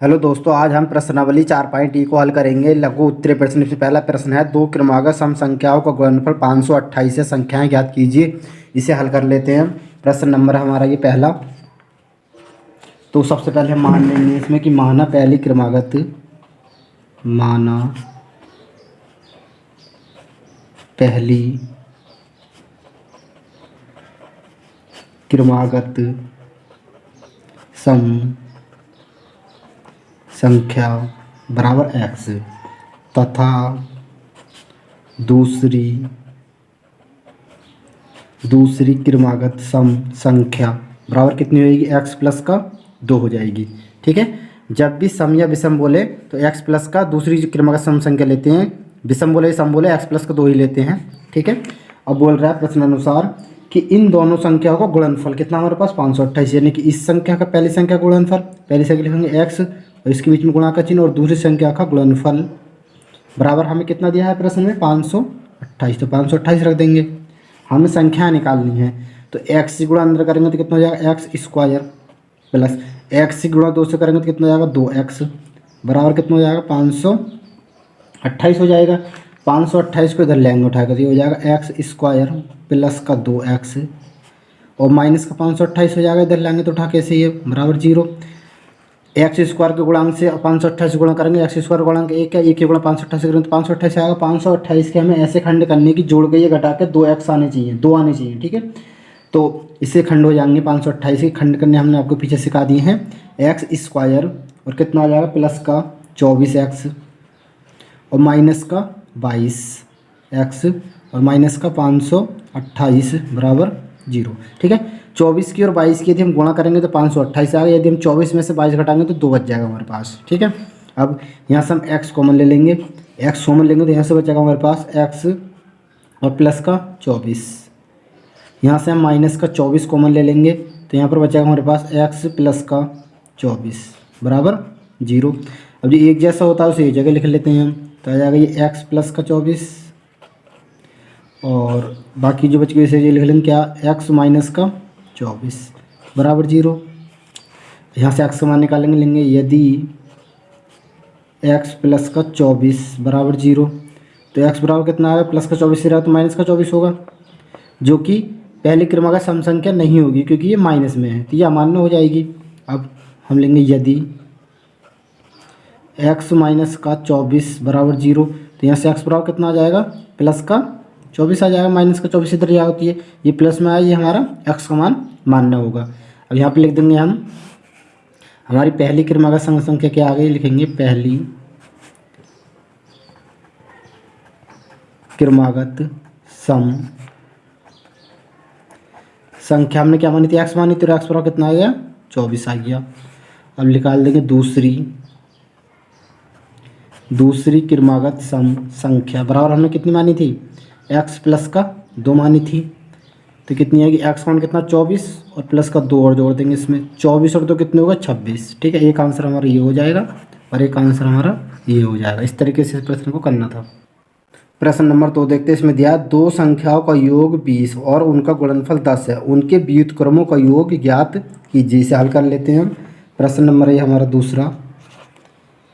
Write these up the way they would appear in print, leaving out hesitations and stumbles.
Hello दोस्तों, आज हम प्रश्नावली 4.E को हल करेंगे। लघु उत्तरीय प्रश्न से पहला प्रश्न है, दो क्रमागत सम संख्याओं का गुणनफल 528 से संख्याएं ज्ञात कीजिए। इसे हल कर लेते हैं। प्रश्न नंबर हमारा ये पहला। तो सबसे पहले हम मान लेंगे इसमें कि माना पहली क्रमागत सम संख्या बराबर x तथा दूसरी क्रमागत सम संख्या बराबर कितनी होगी, x प्लस का 2 हो जाएगी। ठीक है, जब भी सम या विषम बोले तो x प्लस का दूसरी क्रमागत सम संख्या लेते हैं, विषम बोले सम बोले x प्लस का 2 ही लेते हैं। ठीक है, अब बोल रहा है प्रश्न अनुसार कि इन दोनों संख्याओं का गुणनफल कितना हमारे पास 528, यानी कि इस संख्या का पहली संख्या का गुणनफल, पहली संख्या लिखेंगे x और इसके बीच में गुणा का चिन्ह और दूसरी संख्या का गुणनफल बराबर हमें कितना दिया है प्रश्न में 528, तो 528 रख देंगे। हमें संख्या निकालनी है तो x से गुणा अंदर करेंगे तो कितना हो जाएगा x स्क्वायर प्लस x से गुणा 2 से करेंगे तो कितना हो जाएगा 2x बराबर कितना हो जाएगा 528 हो जाएगा। 528 को इधर लेंगे उठाकर तो ये हो जाएगा x स्क्वायर प्लस का 2x और माइनस का 528 हो जाएगा, इधर लेंगे तो उठा कैसे ये बराबर 0। एक्स स्क्वायर के गुणांक से 528 गुणा करेंगे, एक्स स्क्वायर गुणांक 1 है, 1 के गुणा 528 करेंगे तो 528 आएगा। 528 के हमें ऐसे खंड करने की जोड़ के ये घटा के 2x आने चाहिए, 2 आने चाहिए। ठीक है, तो इससे खंड हो जाएंगे। 528 के खंड करने हमने आपको पीछे सिखा दिए हैं। एक्स स्क्वायर और कितना आ जाएगा प्लस का 24x और माइनस का 22x और माइनस का 528 बराबर 0। ठीक है, 24 की और 22 की यदि हम गुणा करेंगे तो 528 आ गया। यदि हम 24 में से 22 घटाएंगे तो 2 बच जाएगा हमारे पास। ठीक है, अब यहाँ से हम x कॉमन ले लेंगे, x कॉमन लेंगे तो यहाँ से बचेगा हमारे पास x और प्लस का 24। यहाँ से हम माइनस का 24 कॉमन ले लेंगे तो यहाँ पर बचेगा हमारे पास x प्लस का 24 बराबर 0। अब जो एक जैसा होता है उसे एक जगह लिख लेते हैं हम, तो आ जाएगा ये x प्लस का 24 और बाकी जो बच गई इसे ये लिख लेंगे क्या, x माइनस का 24 बराबर 0। यहाँ से x का मान निकालेंगे, लेंगे यदि x प्लस का 24 बराबर 0 तो x बराबर कितना आएगा, प्लस का 24 से रहा तो माइनस का 24 होगा, जो कि पहली क्रमागत सम संख्या नहीं होगी क्योंकि ये माइनस में है, तो ये अमान्य हो जाएगी। अब हम लेंगे यदि x माइनस का 24 बराबर 0 तो यहाँ से x बराबर कितना आ जाएगा, प्लस का 24 आ जाएगा, माइनस का 24 इधर यहाँ होती है, ये प्लस में आया, ये हमारा x का मान मानना होगा। अब यहाँ पे लिख देंगे हम हमारी पहली क्रमागत सम संख्या क्या आ गई, लिखेंगे पहली क्रमागत सम संख्या हमने क्या मानी थी, x मानी थी, तो x बराबर कितना आ गया 24 आ गया। अब निकाल देंगे दूसरी क्रमागत सम संख्या बराबर हमने कितनी मानी थी, x प्लस का 2 मानी थी, तो कितनी आएगी, x मान कितना 24 और प्लस का 2 और जोड़ देंगे इसमें, 24 और 2 कितने होगा 26। ठीक है, एक आंसर हमारा ये हो जाएगा और एक आंसर हमारा ये हो जाएगा। इस तरीके से इस प्रश्न को करना था। प्रश्न नंबर 2 देखते हैं। इसमें दिया दो संख्याओं का योग 20 और उनका गुणनफल 10 है, उनके व्युत्क्रमों का योग ज्ञात कीजिए। इसे हल कर लेते हैं हम। प्रश्न नंबर ये हमारा दूसरा,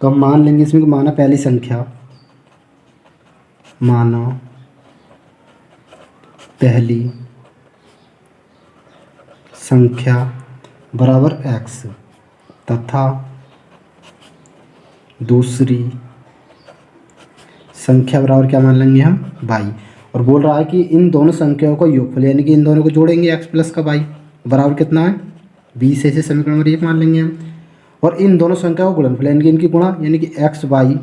तो हम मान लेंगे इसमें माना पहली संख्या बराबर x तथा दूसरी संख्या बराबर क्या मान लेंगे हम y, और बोल रहा है कि इन दोनों संख्याओं का योगफल यानी कि इन दोनों को जोड़ेंगे x प्लस का y बराबर कितना है 20। ऐसे समीकरण नंबर 1 मान लेंगे हम, और इन दोनों संख्याओं का गुणनफल यानी कि इनकी गुणा यानी कि x y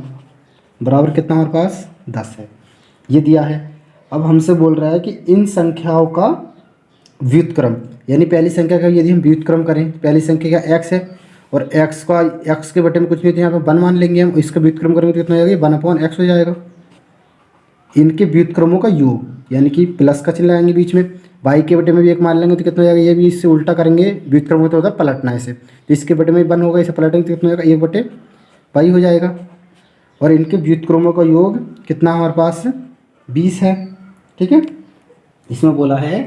बराबर कितना हमारे पास 10 है, ये दिया है। अब हमसे बोल रहा है कि इन संख्याओं का व्युत्क्रम यानी पहली संख्या का यदि हम व्युत्क्रम करें, पहली संख्या का x है और x के बटे में कुछ नहीं तो यहाँ पर 1 मान लेंगे हम, इसका व्युत्क्रम करेंगे तो कितना हो जाएगा 1/x हो जाएगा। इनके व्युत्क्रमों का योग यानी कि प्लस का चिन्ह लगाएंगे बीच में, y के बटे में भी 1 मान लेंगे तो कितना हो जाएगा, ये भी इससे उल्टा करेंगे, व्युत्क्रम होता है पलटना इसे, तो इसके बटे में 1 होगा, इसे पलटेंगे तो कितना हो जाएगा 1/y हो जाएगा। और इनके व्युत्क्रमों का योग कितना हमारे पास 20 है। ठीक है, इसमें बोला है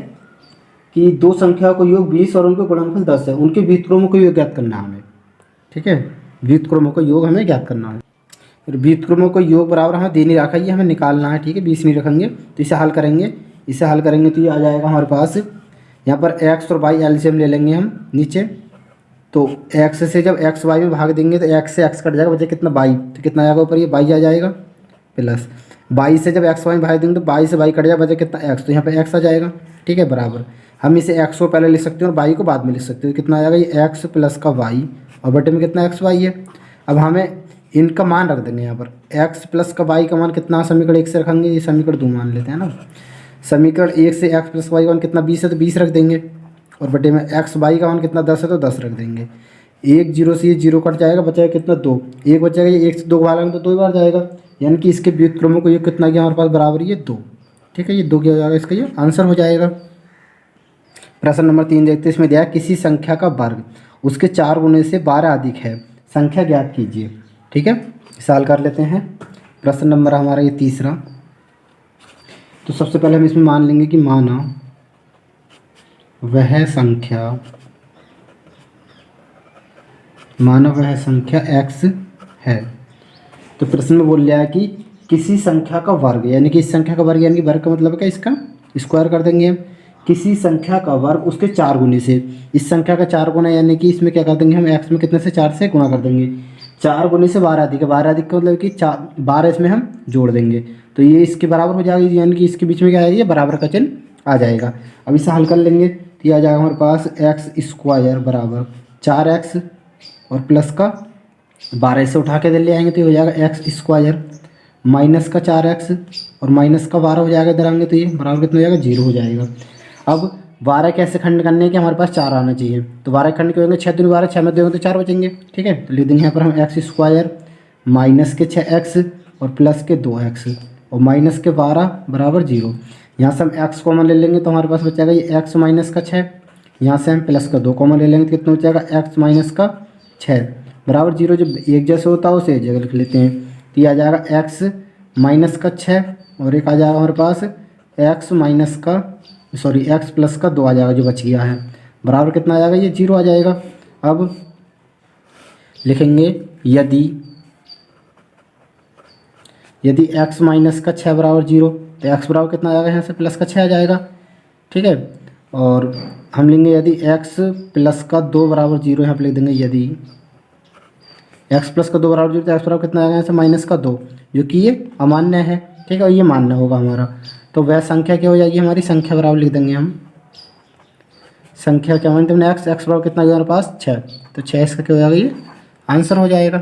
कि दो संख्याओं का योग 20 और उनके गुणनफल 10 है, उनके व्युत्क्रमों को योग ज्ञात करना है हमें। ठीक है, व्युत्क्रमों का योग हमें ज्ञात करना है। फिर व्युत्क्रमों को योग बराबर हमें दे नहीं रखा, ये हमें निकालना है, ठीक है, 20 नहीं रखेंगे। तो इसे हल करेंगे, इसे हल करेंगे तो ये आ जाएगा हमारे पास, यहाँ पर x और y एलसीएम ले लेंगे हम नीचे। तो x से जब x y में भाग देंगे तो x से x कट जाएगा, बचे कितना y, तो कितना आएगा ऊपर, ये y आ जाएगा, प्लस y से जब x y में भाग देंगे तो y से y कट जाएगा, बचे कितना x, तो यहाँ पे x आ जाएगा, ठीक है, बराबर। हम इसे x को पहले लिख सकते हैं और y को बाद में लिख सकते हैं। कितना आ जाएगा, ये x प्लस का y और बटे में कितना x y है। अब हमें इनका मान रख देंगे यहाँ पर, x प्लस का y का मान कितना, समीकरण 1 से रखेंगे, ये समीकरण 2 मान लेते हैं ना। समीकरण 1 से x प्लस वाई का मान कितना 20 है, तो 20 रख देंगे, और बटे में x y का मान कितना 10 है, तो 10 रख देंगे। 1 0 से ये 0 कट जाएगा, बचेगा कितना 2, 1 बचेगा, ये 1 से 2 बार तो 2 बार जाएगा, यानी कि इसके व्युत्क्रमों को ये कितना गया हमारे पास, बराबर ये 2, ठीक है, ये 2 क्या हो जाएगा, इसका ये आंसर हो जाएगा। प्रश्न नंबर 3 देखते हैं, इसमें दिया किसी संख्या का वर्ग उसके 4 गुने से 12 अधिक है, संख्या ज्ञात कीजिए, ठीक है। सवाल कर लेते हैं। प्रश्न नंबर हमारा ये तीसरा। तो सबसे पहले हम इसमें मान लेंगे कि माना वह संख्या x है। तो प्रश्न में बोल रहा है कि किसी संख्या का वर्ग, यानी कि इस संख्या का वर्ग, यानी कि वर्ग का मतलब क्या, इसका स्क्वायर कर देंगे हम। किसी संख्या का वर्ग उसके 4 गुने से, इस संख्या का 4 गुना, यानी कि इसमें क्या कर देंगे हम, x में कितने से 4 से गुणा कर देंगे। 4 गुने से 12 अधिक है, 12 अधिक का मतलब कि 12 इसमें हम जोड़ देंगे, तो ये इसके बराबर हो जाएगी, यानी कि इसके बीच में क्या आएगी, बराबर का चिन्ह आ जाएगा। अब इसे हल कर लेंगे तो ये आ जाएगा हमारे पास x स्क्वायर बराबर 4x और प्लस का 12 से उठा के ले आएंगे तो ये हो जाएगा x स्क्वायर माइनस का 4x और माइनस का 12 हो जाएगा, इधर आएंगे तो ये बराबर कितना हो जाएगा, 0 हो जाएगा। अब 12 कैसे खंड करने के, हमारे पास 4 आना चाहिए, तो 12 खंड के होंगे 6 दूनी 12, 6 में देंगे तो 4 बचेंगे, ठीक है। तो लिख देंगे यहाँ पर हम x स्क्वायर माइनस के 6x और प्लस के 2x और माइनस के 12 बराबर 0। यहाँ से हम x कॉमन ले लेंगे तो हमारे पास बचेगा ये x माइनस का 6, यहाँ से हम प्लस का 2 कॉमन ले लेंगे तो कितना बचेगा, x माइनस का 6 बराबर 0। जब एक जैसे होता है उसे एक जगह लिख लेते हैं, तो ये आ जाएगा x माइनस का 6 और एक आ जाएगा हमारे पास x माइनस का x प्लस का 2 आ जाएगा, जो बच गया है, बराबर कितना आ जाएगा, ये 0 आ जाएगा। अब लिखेंगे यदि x माइनस का 6 बराबर 0, तो x बराबर कितना आ जाएगा, यहाँ से प्लस का 6 आ जाएगा, ठीक है। और हम लेंगे यदि x प्लस का 2 बराबर 0, यहाँ पर लिख देंगे यदि x प्लस का 2 बराबर 0, तो x बराबर कितना आएगा, यहाँ से माइनस का 2, जो कि ये अमान्य है, ठीक है, और ये मान्य होगा हमारा। तो वह संख्या क्या हो जाएगी, हमारी संख्या बराबर लिख देंगे हम, संख्या क्या मानते हैं x बराबर कितना हमारे पास 6, तो 6 इसका क्या हो जाएगा, ये आंसर हो जाएगा।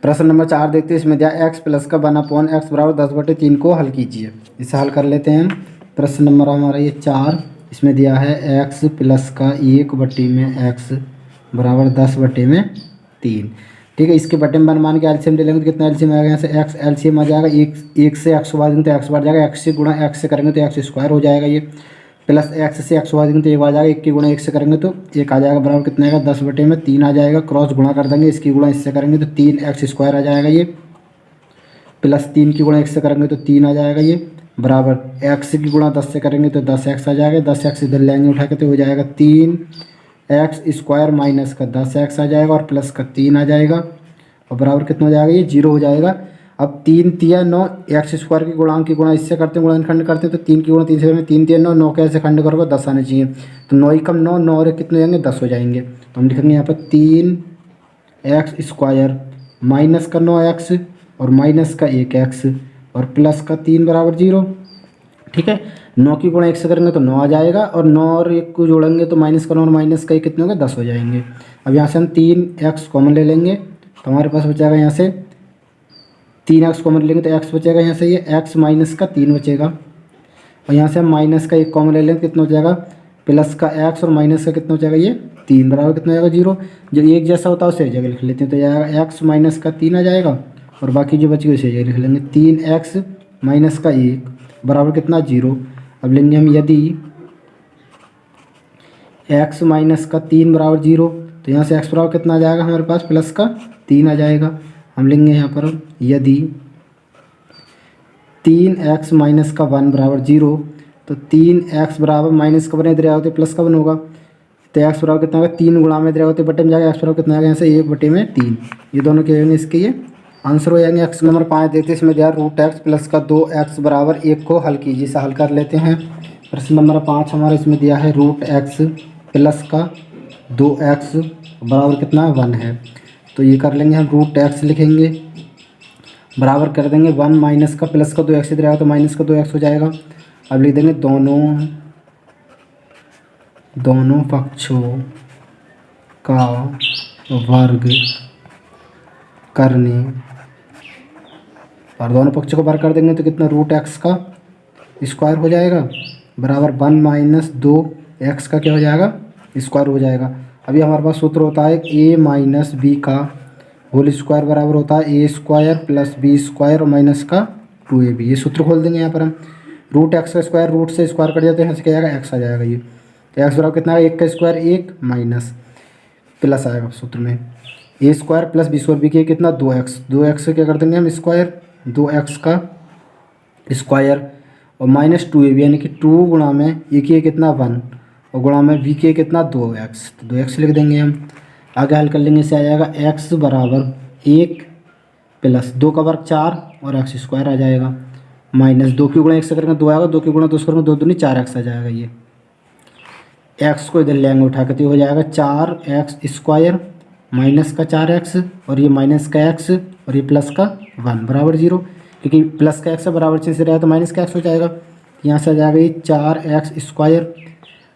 प्रश्न नंबर 4 देखते हैं, इसमें दिया x प्लस का 1/x बराबर 10/3 को हल कीजिए। इसे हल कर लेते हैं। प्रश्न नंबर हमारा ये 4, इसमें दिया है x प्लस का 1/x बराबर 10/3, ठीक है। इसके बटे में मान के एलसीएम ले लेंगे तो कितना एलसीएम आएगा, यहाँ से x एलसीएम आ जाएगा, 1 से x को भाग देंगे तो x बढ़ जाएगा, x से गुणा x से करेंगे तो x स्क्वायर हो जाएगा, ये प्लस x से x को भाग देंगे तो 1 आ जाएगा, 1 की गुणा 1 से करेंगे तो 1 आ जाएगा, बराबर कितना आएगा, 10/3 आ जाएगा। क्रॉस गुणा कर देंगे, इसकी गुणा इससे करेंगे तो 3x स्क्वायर आ जाएगा, ये प्लस 3 की गुणा 1 से करेंगे तो 3 आ जाएगा, ये बराबर x की गुणा 10 से करेंगे तो 10x आ जाएगा, 10x इधर लेंगे उठा के तो हो जाएगा 3x स्क्वायर माइनस का 10x आ जाएगा और प्लस का 3 आ जाएगा और बराबर कितना हो जाएगा, ये 0 हो जाएगा। अब 3 3 9, x स्क्वायर की गुणांक की गुणा इससे करते हैं, गुणनखंड करते हैं, तो 3 की गुणा 3 से करेंगे, 3 3 9, 9 कैसे खंड करोगे, 10 आने चाहिए, तो 9 कम 9, 9 और कितने हो जाएंगे, 10 हो जाएंगे। तो हम लिखेंगे यहाँ पर 3x स्क्वायर माइनस का 9x और माइनस का 1x और प्लस का 3 बराबर 0, ठीक है। 9 की गुणा 1 से करेंगे तो 9 आ जाएगा और 9 और 1 को जोड़ेंगे तो माइनस का 9 और माइनस का 1 कितने होंगे, 10 हो जाएंगे। अब यहाँ से हम 3x कॉमन ले लेंगे तो हमारे पास बचेगा यहाँ से 3x कॉमन लेंगे तो x बचेगा, यहाँ से ये x माइनस का 3 बचेगा और यहाँ से हम माइनस का 1 कॉमन ले लेंगे कितना हो जाएगा, प्लस का x और माइनस का कितना हो जाएगा, ये 3 बराबर कितना हो जाएगा, 0। जो एक जैसा होता है उसे एक जगह लिख लेते हैं, तो जाएगा x माइनस का 3 आ जाएगा और बाकी जो बची उसे जगह लिख लेंगे, 3x माइनस का 1 बराबर कितना, 0। अब लेंगे हम यदि x माइनस का 3 बराबर 0, तो यहाँ से x बराबर कितना आ जाएगा हमारे पास, प्लस का 3 आ जाएगा। हम लेंगे यहाँ पर यदि 3x माइनस का 1 बराबर 0, तो 3x बराबर माइनस का 1 इधर आओ तो प्लस का 1 होगा, तो एक्स बराबर कितना होगा 3 गुणा में इधर होते बटे में जाएगा एक्स बराबर कितना आएगा यहाँ से 1/3। ये दोनों क्या होंगे इसके ये आंसर हो जाएंगे। एक्स नंबर 5 देखते हैं, इसमें दिया रूट एक्स प्लस का 2x बराबर 1 को हल कीजिए। इसे हल कर लेते हैं। प्रश्न नंबर 5 हमारा इसमें दिया है रूट एक्स प्लस का 2x बराबर कितना 1 है। तो ये कर लेंगे हम, रूट एक्स लिखेंगे बराबर कर देंगे 1 माइनस का प्लस का 2x इधर आएगा तो माइनस का 2x हो जाएगा। अब लिख देंगे दोनों पक्षों का वर्ग करने और दोनों पक्षों को वर्ग कर देंगे तो कितना रूट एक्स का स्क्वायर हो जाएगा बराबर 1 माइनस 2x का क्या हो जाएगा स्क्वायर हो जाएगा। अभी हमारे पास सूत्र होता है a माइनस बी का होल स्क्वायर बराबर होता है a square plus B square और माइनस का 2ab। ये सूत्र खोल देंगे यहाँ पर हम। रूट एक्स का स्क्वायर रूट से स्क्वायर कट जाते हैं, यहाँ से क्या आएगा x आ जाएगा। ये तो एक्स बराबर कितना है 1 का स्क्वायर 1 माइनस प्लस आएगा सूत्र में a square plus B square, B के कितना 2x से क्या कर देंगे हम स्क्वायर 2x का स्क्वायर और माइनस 2ab यानी कि 2 गुणा में ए की कितना 1 और गुणा में बी के कितना 2x, तो 2x लिख देंगे हम। आगे हल कर लेंगे, इससे आ जाएगा x बराबर 1 प्लस 2 का वर्ग 4 और x स्क्वायर आ जाएगा माइनस 2 की गुणा 1 से करेंगे 2 आएगा, 2 की गुणा 2 से करेंगे 2 दूनी 4x आ जाएगा। ये x को इधर ले आएंगे उठा के तो हो जाएगा 4x स्क्वायर माइनस का 4x और ये माइनस का x और ये प्लस का 1 बराबर 0, क्योंकि प्लस का x बराबर चिन्ह से रहेगा तो माइनस का x हो जाएगा। यहाँ से आ जाएगा ये 4x स्क्वायर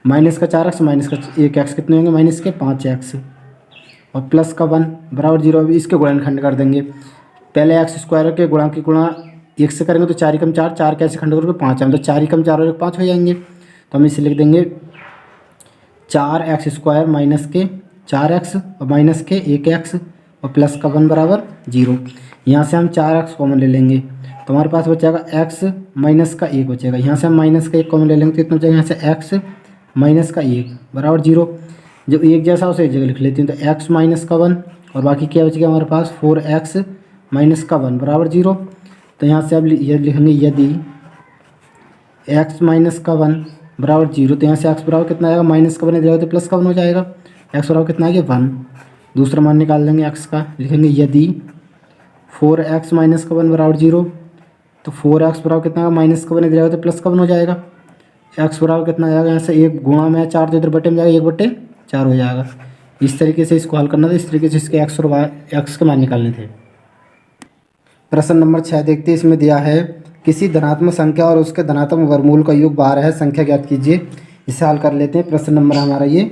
माइनस का 4x माइनस का 1x कितने होंगे माइनस के 5x और प्लस का 1 बराबर 0। अभी इसके गुणनखंड कर देंगे। पहले x स्क्वायर के गुणा की गुणा 1 से करेंगे तो 4 एकम 4, 4 कैसे खंड करोगे 5 आएंगे तो 4 एकम 4 और 5 हो जाएंगे। तो हम इसे लिख देंगे 4x स्क्वायर माइनस के 4x और माइनस के 1x और प्लस का 1 बराबर 0। यहाँ से हम 4x कॉमन ले लेंगे तो हमारे पास बचेगा x माइनस का 1 बचेगा। यहाँ से हम माइनस का 1 कॉमन ले लेंगे तो इतना बचेगा यहाँ से x माइनस का 1 बराबर 0। जब एक जैसा उसे एक जगह लिख लेते हैं तो x माइनस का 1 और बाकी क्या बचेगा हमारे पास 4x माइनस का 1 बराबर 0। तो यहाँ से अब ये लिखेंगे यदि x माइनस का 1 बराबर 0 तो यहाँ से x बराबर कितना आएगा माइनस का 1 इधर तो प्लस का 1 हो जाएगा। x बराबर कितना आएगा 1, दूसरा मान निकाल लेंगे x का, लिखेंगे यदि 4x माइनस का 1 बराबर 0 तो 4x बराबर कितना आएगा माइनस का 1 इधर तो प्लस का 1 हो जाएगा। x बराबर कितना आएगा यहाँ से 1 गुणा में 4 तो इधर बटे में जाएगा 1/4 हो जाएगा। इस तरीके से इसको हल करना था, इस तरीके से इसके x और x के मान निकालने थे। प्रश्न नंबर 6 देखते हैं, इसमें दिया है किसी धनात्मक संख्या और उसके धनात्मक वर्गमूल का योग 12 है, संख्या ज्ञात कीजिए। इसे हल कर लेते हैं। प्रश्न नंबर हमारा ये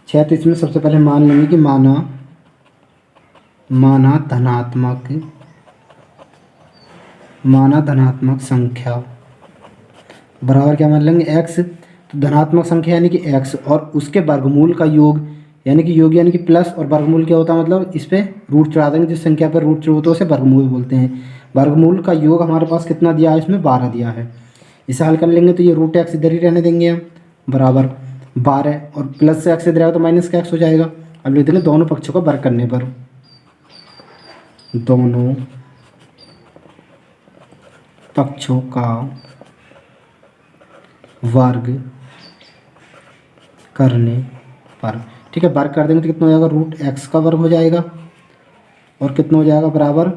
6, तो इसमें सबसे पहले मान लेंगे कि माना धनात्मक संख्या बराबर क्या मान लेंगे x। तो धनात्मक संख्या यानी कि x और उसके वर्गमूल का योग यानी कि प्लस, और वर्गमूल क्या होता है मतलब इस पर रूट चढ़ा देंगे, जिस संख्या पर रूट चढ़ो तो उसे वर्गमूल बोलते हैं। वर्गमूल का योग हमारे पास कितना दिया है, इसमें 12 दिया है। इसे हल कर लेंगे तो ये रूट एक्स इधर ही रहने देंगे हम बराबर 12 और प्लस से एक्स इधर आएगा तो माइनस का एक्स हो जाएगा। अब लिख देंगे दोनों पक्षों का वर्ग करने पर, दोनों पक्षों का वर्ग करने पर, ठीक है, वर्ग कर देंगे तो कितना हो जाएगा रूट एक्स का वर्ग हो जाएगा और कितना हो जाएगा बराबर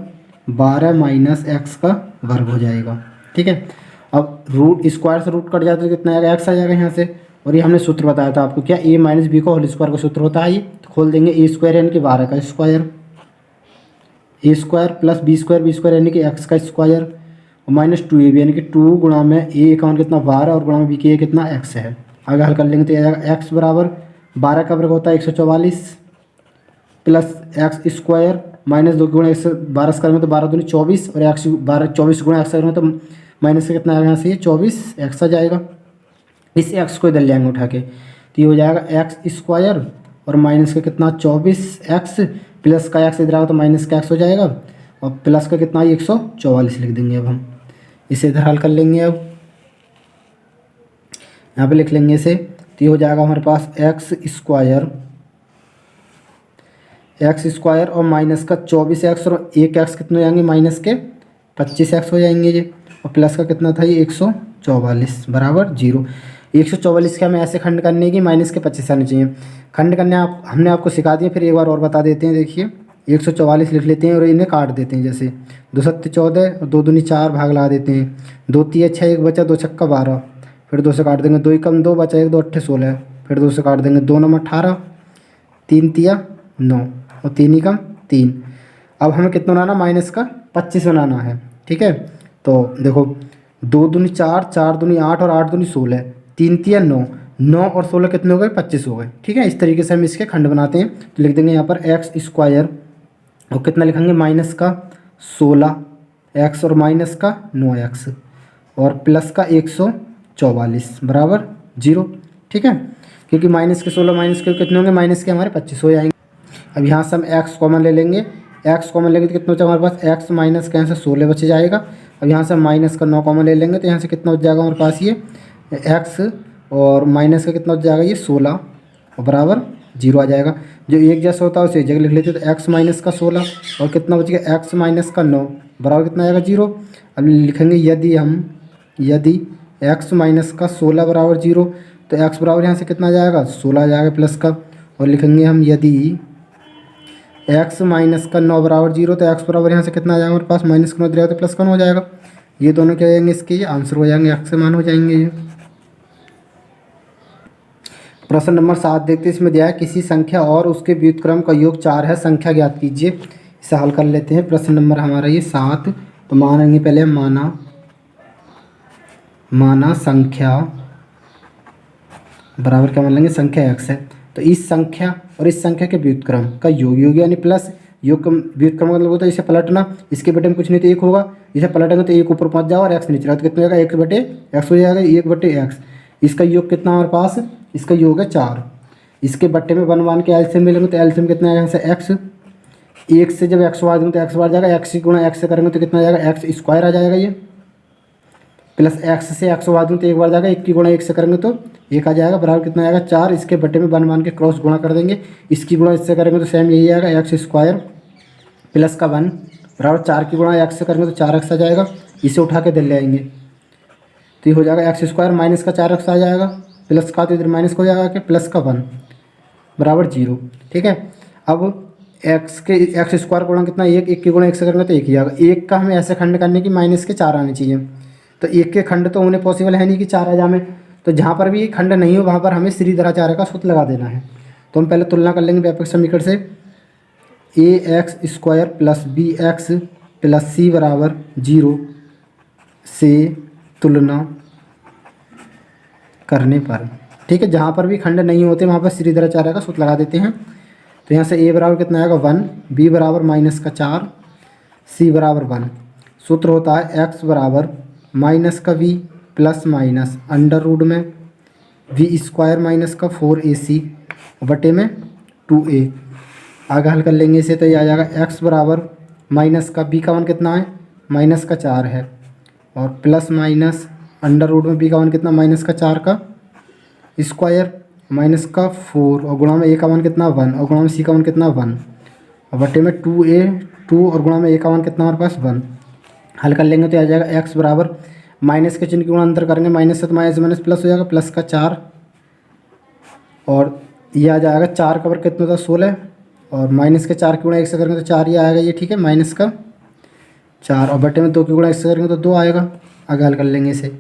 12 माइनस एक्स का वर्ग हो जाएगा। ठीक है, अब रूट स्क्वायर से रूट कट जाता है तो कितना आएगा एक्स आ जाएगा यहाँ से। और ये हमने सूत्र बताया था आपको क्या, a माइनस बी का होल स्क्वायर का सूत्र होता है। ये तो खोल देंगे a स्क्वायर यानी कि 12 का square, a square plus b square यानी कि x का स्क्वायर और माइनस 2ab यानी कि 2 गुणा में a का मान कितना 12 और गुणा में b के कितना x है। आगे हल कर लेंगे तो आ जाएगा x बराबर 12 का वर्ग होता है 144 प्लस एक्स स्क्वायर माइनस 2 गुणा 12 करेंगे तो 12 दूनी 24 और एक्स 24 गुणा एक्स करेंगे तो माइनस से कितना आएगा यहाँ से ये 24 एक्स आ जाएगा। इस एक्स को इधर ले आएंगे उठा के तो ये हो जाएगा एक्स स्क्वायर और माइनस का कितना 24 एक्स प्लस का एक्स इधर आएगा तो माइनस का एक्स हो जाएगा और प्लस का कितना 144 लिख देंगे। अब हम इसे इधर हल कर लेंगे। अब यहाँ पे लिख लेंगे इसे तो ये हो जाएगा हमारे पास एक्स स्क्वायर और माइनस का 24x और 1x कितने हो जाएंगे माइनस के 25x हो जाएंगे ये और प्लस का कितना था ये 144 बराबर 0। 144 के हमें ऐसे खंड करने की माइनस के 25 आने चाहिए। खंड करने हमने आपको सिखा दिया, फिर एक बार और बता देते हैं। देखिए 144 लिख लेते हैं और इन्हें काट देते हैं। जैसे 2 सत्ते 14 और 2 दूनी 4 भाग लगा देते हैं। 2 तिया 6, 1 बचा, 2 छक्का 12, फिर 2 से काट देंगे, 2 एकम 2 बचा, 1 2 अट्ठे 16, फिर 2 से काट देंगे, 2 नम 18, 3 तिया 9 और 3 एकम 3। अब हमें कितना बनाना, माइनस का 25 बनाना है। ठीक है, तो देखो 2 दूनी 4, 4 दूनी 8 और 8 दूनी 16, 3 तिया 9, 9 और 16 कितने हो गए, 25 हो गए। ठीक है, इस तरीके से हम इसके खंड बनाते हैं। तो लिख देंगे यहाँ पर एक्स स्क्वायर और कितना लिखेंगे, माइनस का 16 एक्स और माइनस का 9 एक्स और प्लस का 144 बराबर 0। ठीक है, क्योंकि माइनस के 16 माइनस के कितने होंगे, माइनस के हमारे 25 हो जाएंगे। अब यहाँ से हम एक्स कॉमन ले लेंगे, एक्स कॉमन लेंगे तो कितना बचा हमारे पास, एक्स माइनस का यहाँ से 16 बच जाएगा। अब यहाँ से माइनस का 9 कॉमन ले लेंगे तो यहाँ से कितना बच जाएगा हमारे पास, ये एक्स और माइनस का कितना बच जाएगा, ये 16 और बराबर 0 आ जाएगा। जो एक जैसा होता है उसे एक जगह लिख लेते हैं। तो एक्स माइनस का 16 और कितना बच गया, एक्स माइनस का 9 बराबर कितना आएगा, 0। अब लिखेंगे यदि एक्स माइनस का 16 बराबर 0, तो एक्स बराबर यहाँ से कितना आ जाएगा, 16 आ जाएगा प्लस का। और लिखेंगे हम यदि एक्स माइनस का 9 बराबर 0, तो एक्स बराबर यहाँ से कितना आ जाएगा हमारे पास, माइनस का 9 दिया तो प्लस का 9 हो जाएगा। ये दोनों क्या हो जाएंगे, इसके ये आंसर हो जाएंगे, एक्स के मान हो जाएंगे ये। प्रश्न नंबर 7 देखते हैं। इसमें दिया है किसी संख्या और उसके व्युत्क्रम का योग 4 है, संख्या ज्ञात कीजिए। इसे हल कर लेते हैं। प्रश्न नंबर हमारा ये 7। तो मानेंगे पहले माना संख्या बराबर क्या मान लेंगे, संख्या एक्स है। तो इस संख्या और इस संख्या के व्युत्क्रम का योग यानी प्लस योग व्युत्क्रम का मतलब होता है इसे पलटना। इसके बटे में कुछ नहीं तो 1 होगा, इसे पलटेंगे तो 1 ऊपर पहुंच जाओ और एक्स नीचे रहा तो कितना हो जाएगा, 1 बटे एक्स हो जाएगा, 1 बटे एक्स। इसका योग कितना हमारे पास, इसका योग है 4। इसके बट्टे में 1 के एलसीएम मिलेंगे तो एलसीएम कितना आएगा, यहाँ से एक्स। 1 से जब एक्स बार देंगे तो एक्स बार जाएगा, एक्स गुणा एक्स से करेंगे तो कितना आ जाएगा, एक्स स्क्वायर आ जाएगा ये। प्लस एक्स से एक्स बार दूँगा तो 1 बार जाएगा, 1 की गुणा 1 से करेंगे तो 1 आ जाएगा बराबर कितना आएगा, 4। इसके बट्टे में 1 के क्रॉस गुणा कर देंगे, इसकी गुणा इससे करेंगे तो सेम यही आएगा, एक्स स्क्वायर प्लस का 1 बराबर 4 की गुणा एक्स से करेंगे तो 4x आ जाएगा। इसे उठा के दिल ले आएंगे तो ये हो जाएगा एक्स स्क्वायर माइनस का 4x आ जाएगा, प्लस का तो इधर माइनस हो जाएगा कि प्लस का 1 बराबर 0। ठीक है, अब एक्स स्क्वायर गुणा कितना, 1 की गुणा 1 से करेंगे तो 1 ही आएगा। 1 का हमें ऐसे खंड करने की माइनस के 4 आने चाहिए। तो 1 के खंड तो होने पॉसिबल है नहीं कि 4 आ जाए। तो जहाँ पर भी खंड नहीं हो वहाँ पर हमें श्रीधराचार्य का सूत्र लगा देना है। तो हम पहले तुलना कर लेंगे व्यापक समीकरण से, ax² plus bx plus c बराबर 0 से तुलना करने पर। ठीक है, जहाँ पर भी खंड नहीं होते वहाँ पर श्रीधराचार्य का सूत्र लगा देते हैं। तो यहाँ से a बराबर कितना आएगा 1, b बराबर माइनस का 4, c बराबर 1। सूत्र होता है x बराबर माइनस का v plus minus under root में v² माइनस का 4ac बटे में 2a। आगे हल कर लेंगे इसे तो ये आ जाएगा x बराबर माइनस का b का मान कितना है, माइनस का 4 है, और प्लस माइनस अंडर रूट में b का मान कितना, माइनस का 4 का स्क्वायर माइनस का 4 और गुणा में a का मान कितना 1 और गुणा में c का मान कितना 1 और बटे में 2a 2 और गुणा में a का मान कितना हमारे पास 1। हल कर लेंगे तो आ जाएगा x बराबर माइनस के चिन्ह की गुणा अंतर करेंगे, माइनस से तो माइनस माइनस प्लस हो जाएगा, प्लस का 4 और ये आ जाएगा 4 का वर्ग कितना था 16 और माइनस के 4 की गुणा 1 से करेंगे तो 4 ही आएगा ये। ठीक है, माइनस का 4 और बटे में 2 की गुणा 1 से करेंगे तो 2 आएगा। आगे हल कर लेंगे इसे,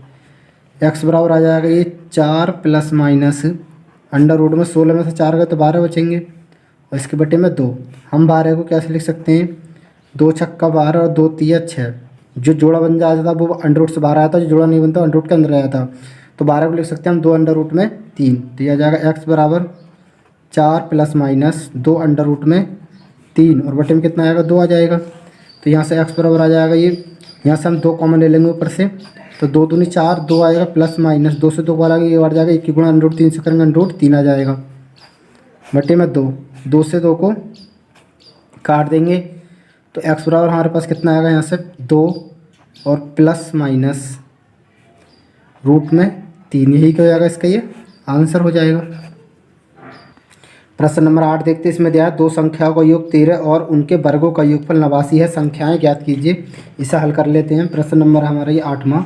x बराबर आ जाएगा ये 4 प्लस माइनस अंडर रूट में 16 में से 4 गए तो 12 बचेंगे और इसके बटे में 2। हम 12 को कैसे लिख सकते हैं, 2 छक्का 12 और 2 तिया 6। जो जोड़ा बन जाता था वो अंडर रूट से बाहर आया था, जो जोड़ा नहीं बनता अंडर रूट के अंदर आया था। तो 12 को लिख सकते हैं हम 2 अंडर रूट में 3। तो यह आ जाएगा x बराबर 4 प्लस माइनस 2 अंडर रूट में 3 और बटे में कितना आएगा 2 आ जाएगा। तो यहाँ से x बराबर आ जाएगा ये, यहाँ से हम 2 कॉमन ले लेंगे ऊपर से, तो 2 दूनी 4 2 आएगा प्लस माइनस 2 से 2 बार आगे ये बढ़ जाएगा, 1 की गुणा अंडर रूट 3 से करेंगे अंडर रूट 3 आ जाएगा बटे में 2 से 2 को काट देंगे तो x बराबर हमारे पास कितना आएगा, यहाँ से 2 और प्लस माइनस रूट में 3, यही क्या हो जाएगा इसका ये आंसर हो जाएगा। प्रश्न नंबर 8 देखते हैं। इसमें दिया है 2 संख्याओं का योग 13 और उनके वर्गों का योगफल 89 है, संख्याएं ज्ञात कीजिए। इसे हल कर लेते हैं। प्रश्न नंबर हमारा ये 8वां।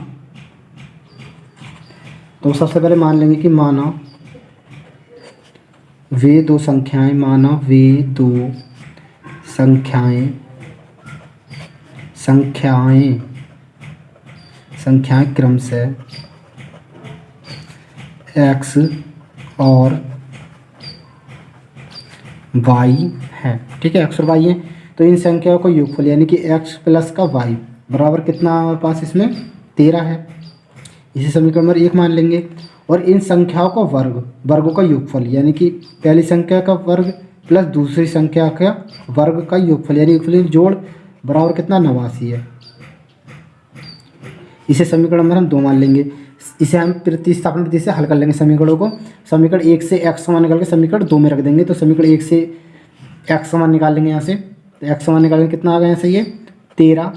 तो सबसे पहले मान लेंगे कि माना वे दो संख्याएं, माना वे दो संख्याएं संख्याएं संख्याएं क्रम से x और y है। ठीक है, x और y है, तो इन संख्याओं को योगफल यानी कि x प्लस का y बराबर कितना हमारे पास इसमें 13 है। इसे समीकरण नंबर 1 मान लेंगे। और इन संख्याओं का वर्गों का योगफल यानी कि पहली संख्या का वर्ग प्लस दूसरी संख्या का वर्ग का योगफल यानी योगफल जोड़ बराबर कितना 89 है। इसे समीकरण नंबर हम 2 मान लेंगे। इसे हम प्रतिस्थापन विधि से हल कर लेंगे समीकरणों को। समीकरण 1 से x समान निकाल के समीकरण 2 में रख देंगे। तो समीकरण 1 से x समान निकाल लेंगे यहाँ से। तो x समान निकालेंगे कितना आ गया यहाँ से ये 13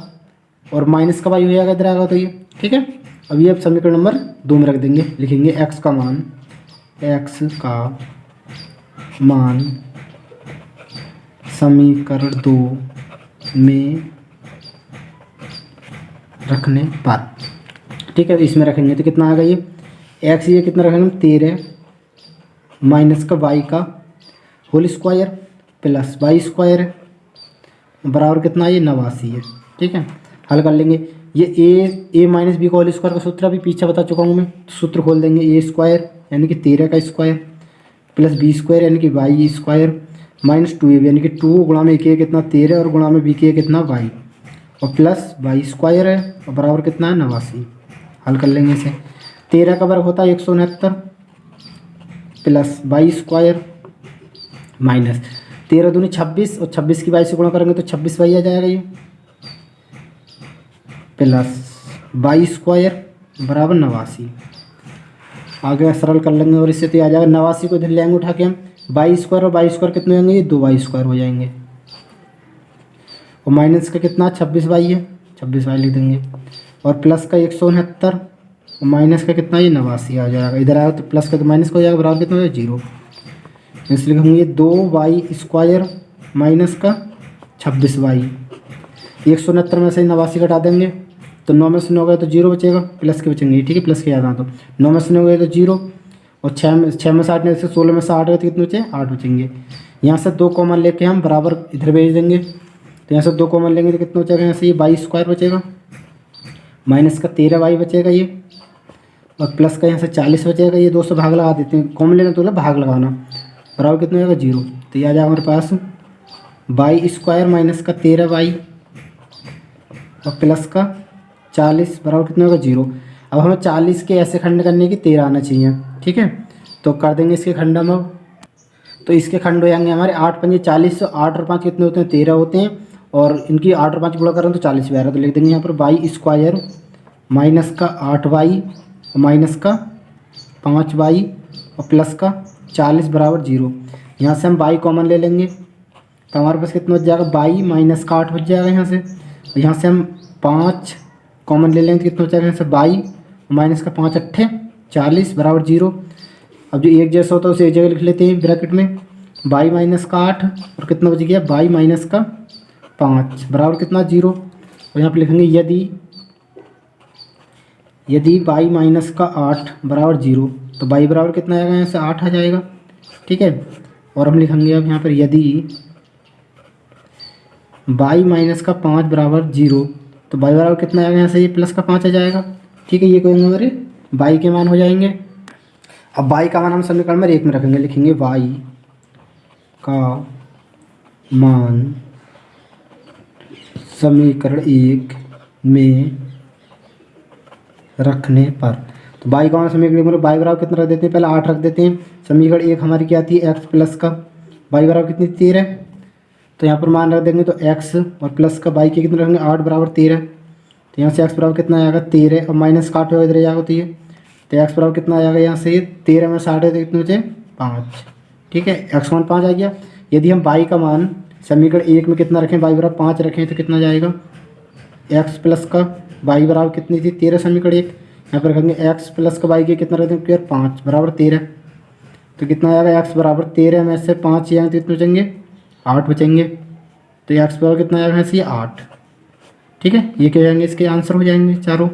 और माइनस का y हो जाएगा इधर आएगा तो ये। ठीक है, अब ये समीकरण नंबर 2 में रख देंगे। लिखेंगे x का मान समीकरण 2 में रखने पर। ठीक है, तो इसमें रखेंगे तो कितना आ गया ये x, ये कितना रखेंगे 13 माइनस का y का whole square plus y square है बराबर कितना ये 89 है। ठीक है, हल कर लेंगे। ये a माइनस बी का होल स्क्वायर का सूत्र अभी पीछे बता चुका हूँ मैं। सूत्र खोल देंगे a स्क्वायर यानी कि 13 का स्क्वायर प्लस बी स्क्वायर यानी कि y स्क्वायर माइनस 2ab यानी कि 2 गुणा में a कितना 13 और गुणा में b के कितना y और प्लस y स्क्वायर है और बराबर कितना है 89। हल कर लेंगे इसे। 13 का वर्ग होता है 169 प्लस y स्क्वायर माइनस 13 दूनी 26 और 26 की y से गुणा करेंगे तो 26y आ जाएगा ये प्लस y स्क्वायर बराबर 89। आगे सरल कर लेंगे और इससे तो आ जाएगा 89 को इधर ले आएंगे उठा के हम y स्क्वायर और y स्क्वायर कितने होंगे ये 2y स्क्वायर हो जाएंगे और माइनस का कितना 26y है 26y लिख देंगे और प्लस का 169 और माइनस का कितना ये 89 आ जाएगा। इधर आएगा तो प्लस का तो माइनस का हो जाएगा बराबर कितना हो जाएगा 0। इसलिए लिखेंगे 2y स्क्वायर माइनस का 26y 169 में से 89 घटा देंगे तो 9 में से 9 गए तो 0 बचेगा प्लस के बचेंगे। ठीक है, प्लस के याद आ तो 9 में से 9 गए तो 0 और 6 में से 8 से 16 में से 8 गए तो कितने बचे 8 बचेंगे। यहाँ से 2 कॉमन लेके हम बराबर इधर भेज देंगे तो यहाँ से 2 कॉमन लेंगे तो कितना बचेगा यहाँ से ये y स्क्वायर बचेगा माइनस का 13y बचेगा ये और प्लस का यहाँ से 40 बचेगा। ये 2 से भाग लगा देते हैं, कॉमन लेना तो भाग लगाना बराबर कितना होगा 0। तो ये आ जाएगा हमारे पास y स्क्वायर माइनस का 13y और प्लस का 40 बराबर कितना होगा 0। अब हमें 40 के ऐसे खंड करने की 13 आना चाहिए। ठीक है, तो कर देंगे इसके खंड हम अब। तो इसके खंड हो जाएंगे हमारे 8 पंजे 40 8 और 5 कितने होते हैं 13 होते हैं और इनकी 8 और 5 गुणा करें तो 40 भी आ रहा है। तो लिख देंगे यहाँ पर y स्क्वायर माइनस का 8y और माइनस का 5y और प्लस का 40 बराबर 0। यहाँ से हम y कॉमन ले लेंगे तो हमारे पास कितना बच जाएगा y माइनस का 8 बच जाएगा यहाँ से। और यहाँ से हम 5 कॉमन ले लेंगे तो कितना बच जाएगा यहाँ से y माइनस का 5 8 40 बराबर 0। अब जो एक जैसा होता है उसे एक जगह लिख लेते हैं ब्रैकेट में y माइनस का 8 और कितना बच गया y माइनस का 5 बराबर कितना 0। और यहाँ पर लिखेंगे यदि y माइनस का 8 बराबर 0 तो y बराबर कितना आएगा यहाँ से 8 आ जाएगा। ठीक है, और हम लिखेंगे अब यहाँ पर यदि y माइनस का 5 बराबर 0 तो y बराबर कितना आएगा यहाँ से ये प्लस का 5 आ जाएगा। ठीक है, ये कहेंगे हमारे y के मान हो जाएंगे। अब y का मान हम समीकरण में 1 में रखेंगे। लिखेंगे y का मान समीकरण 1 में रखने पर। तो y का मान समीकरण में y बराबर कितना रख देते हैं, पहले 8 रख देते हैं। समीकरण 1 हमारी क्या आती है x प्लस का y बराबर कितनी 13 तो यहाँ पर मान रख देंगे तो x और प्लस का y के कितने रखेंगे 8 बराबर 13। तो यहाँ से x बराबर कितना आएगा 13 और माइनस का 8 इधर आ जाएगा तो ये तो x बराबर कितना आएगा यहाँ से ये 13 में 60 है तो कितने बचे 5। ठीक है, x मान 5 आ गया। यदि हम y का मान समीकरण 1 में कितना रखें y बराबर 5 रखें तो कितना जाएगा x प्लस का y बराबर कितनी थी 13 समीकरण 1 यहाँ पर रखेंगे x प्लस का y के कितना रख देंगे 5 बराबर 13 तो कितना आएगा x बराबर 13 में से 5 आएंगे तो कितने बचेंगे 8 बचेंगे। तो x बराबर कितना आएगा ऐसे 8। ठीक है, ये क्या हो जाएंगे इसके आंसर हो जाएंगे चारों।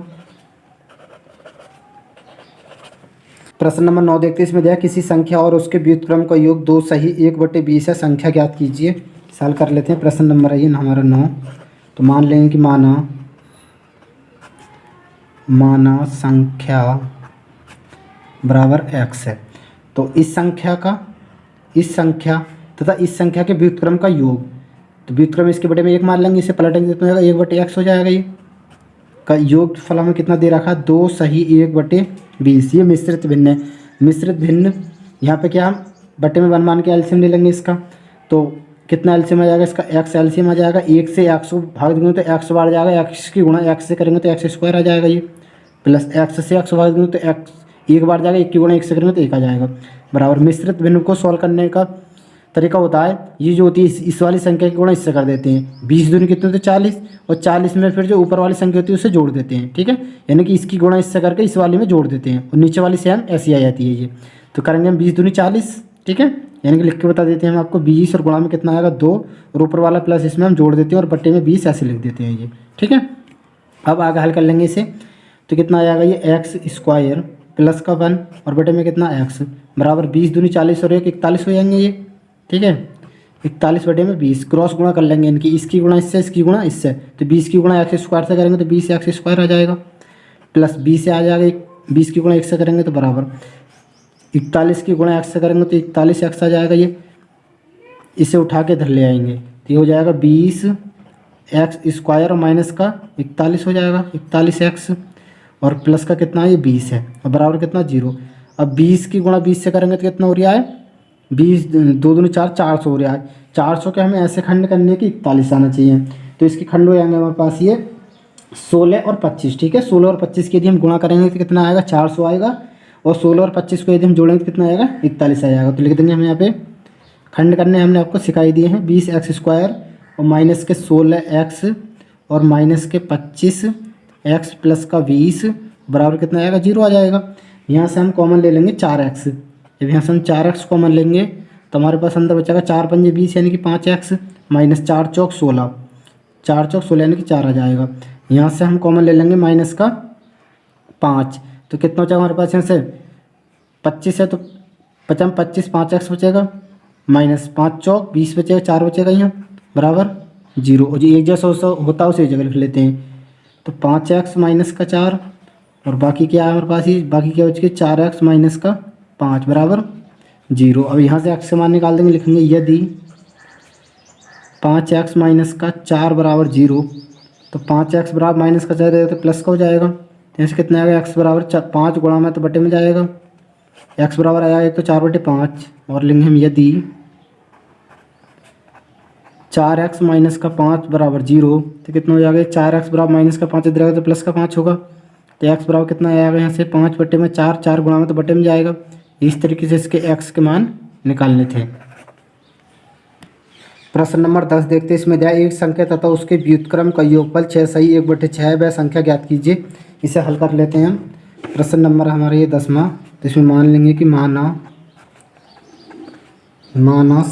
प्रश्न नंबर 9 देखते हैं। इसमें दिया किसी संख्या और उसके व्युत्क्रम का योग 2 सही 1/20 है, संख्या ज्ञात कीजिए। सॉल्व कर लेते हैं। प्रश्न नंबर है ये हमारा 9। तो मान लेंगे कि माना संख्या बराबर x है। तो इस संख्या तथा इस संख्या के व्युत्क्रम का योग, तो व्युत्क्रम इसके बटे में 1 मान लेंगे, इसे पलटेंगे कितना हो जाएगा 1/x हो जाएगा। ये का योग फल हमें कितना दे रखा 2 सही 1/20। ये मिश्रित भिन्न है। मिश्रित भिन्न यहाँ पे क्या हम बटे में 1 मान के एलसीएम ले लेंगे इसका। तो कितना एलसीएम आ जाएगा इसका, x एलसीएम आ जाएगा। 1 से x को भाग देंगे तो x बाढ़ जाएगा, x की गुणा x से करेंगे तो x स्क्वायर आ जाएगा। ये प्लस x से x भाग देंगे तो x 1 बार जाएगा, 1 की गुणा 1 से करेंगे तो 1 आ जाएगा बराबर। मिश्रित भिन्न को सॉल्व करने का तरीका होता है, ये जो होती है इस वाली संख्या की गुणा इससे कर देते हैं। 20 दूनी कितने होते 40, और 40 में फिर जो ऊपर वाली संख्या होती है उससे जोड़ देते हैं। ठीक है, यानी कि इसकी गुणा इससे करके इस वाली में जोड़ देते हैं और नीचे वाली सेम ऐसी आ जाती है। ये तो करेंगे हम 20 दूनी 40। ठीक है, यानी कि लिख के बता देते हैं हम आपको 20 और गुणा में कितना आएगा 2, और ऊपर वाला प्लस इसमें हम जोड़ देते हैं और बट्टे में 20 ऐसे लिख देते हैं ये। ठीक है, अब आगे हल कर लेंगे इसे। तो कितना आ जाएगा ये x² प्लस का 1 और बटे में कितना x बराबर 20 दूनी 40 और 1 41 हो जाएंगे ये। ठीक है, 41 बटे में 20 क्रॉस गुणा कर लेंगे इनकी, इसकी गुणा इससे इसकी गुणा इससे। तो 20 की गुणा x² से करेंगे तो 20x² आ जाएगा, प्लस 20 से आ जाएगा 20 की गुणा 1 से करेंगे तो बराबर 41 की गुणा x से करेंगे तो 41x आ जाएगा। ये इसे उठा के इधर ले आएंगे तो ये हो जाएगा 20x² और माइनस का 41 हो जाएगा 41x, और प्लस का कितना है ये 20 है, और बराबर कितना 0। अब 20 की गुणा 20 से करेंगे तो कितना हो रहा है 20 2 दूनी 4 400 हो रहा है। 400 के हमें ऐसे खंड करने की 41 आना चाहिए, तो इसके खंड हो जाएंगे हमारे पास ये 16 और 25। ठीक है, 16 और 25 के यदि हम गुणा करेंगे तो कितना आएगा 400 आएगा, और 16 और 25 को यदि हम जोड़ेंगे तो कितना आएगा 41 आ जाएगा। तो लिख देंगे हम यहाँ पे खंड करने हमने आपको सिखाई दिए हैं 20x² और माइनस के 16x और माइनस के 25x प्लस का 20 बराबर कितना आएगा 0 आ जाएगा। यहाँ से हम कॉमन ले लेंगे 4x। जब यहाँ से हम 4x कॉमन लेंगे तो हमारे पास अंदर बचेगा 4 पंजे 20 यानी कि 5x माइनस 4 चौक 16, 4 चौक 16 यानी कि 4 आ जाएगा। यहाँ से हम कॉमन ले लेंगे माइनस का 5, तो कितना बचेगा हमारे पास यहाँ से 25 है, तो 25 5x बचेगा माइनस 5 चौक 20 बचेगा, 4 बचेगा यहाँ बराबर 0। और जो एक जैसा होता है उसे एक जगह लिख लेते हैं। तो 5x माइनस का 4 और बाकी क्या है हमारे पास, ही बाकी क्या बच गया 4x माइनस का 5 बराबर 0। अब यहाँ से x का मान निकाल देंगे, लिखेंगे यदि 5x माइनस का 4 बराबर 0, तो 5x बराबर माइनस का 4 तो प्लस का हो जाएगा। तो यहाँ से कितना आएगा x बराबर 5 गुणा में तो बटे में जाएगा, x बराबर आया एक तो 4/5, और लेंगे हम यदि 4x माइनस का 5 बराबर 0, तो कितना हो जाएगा 4x बराबर माइनस का 5 इधर आएगा तो प्लस का 5 होगा। तो x बराबर कितना आएगा यहाँ से 5/4, 4 गुणा में तो बटे में जाएगा। इस तरीके से इसके x के मान निकालने थे। प्रश्न नंबर 10 देखते हैं। इसमें दिया एक संख्या तथा उसके व्युत्क्रम का योगफल 6 सही 1/6 वह संख्या ज्ञात कीजिए। इसे हल कर लेते हैं हम। प्रश्न नंबर हमारा ये 10वां। तो इसमें मान लेंगे कि माना वह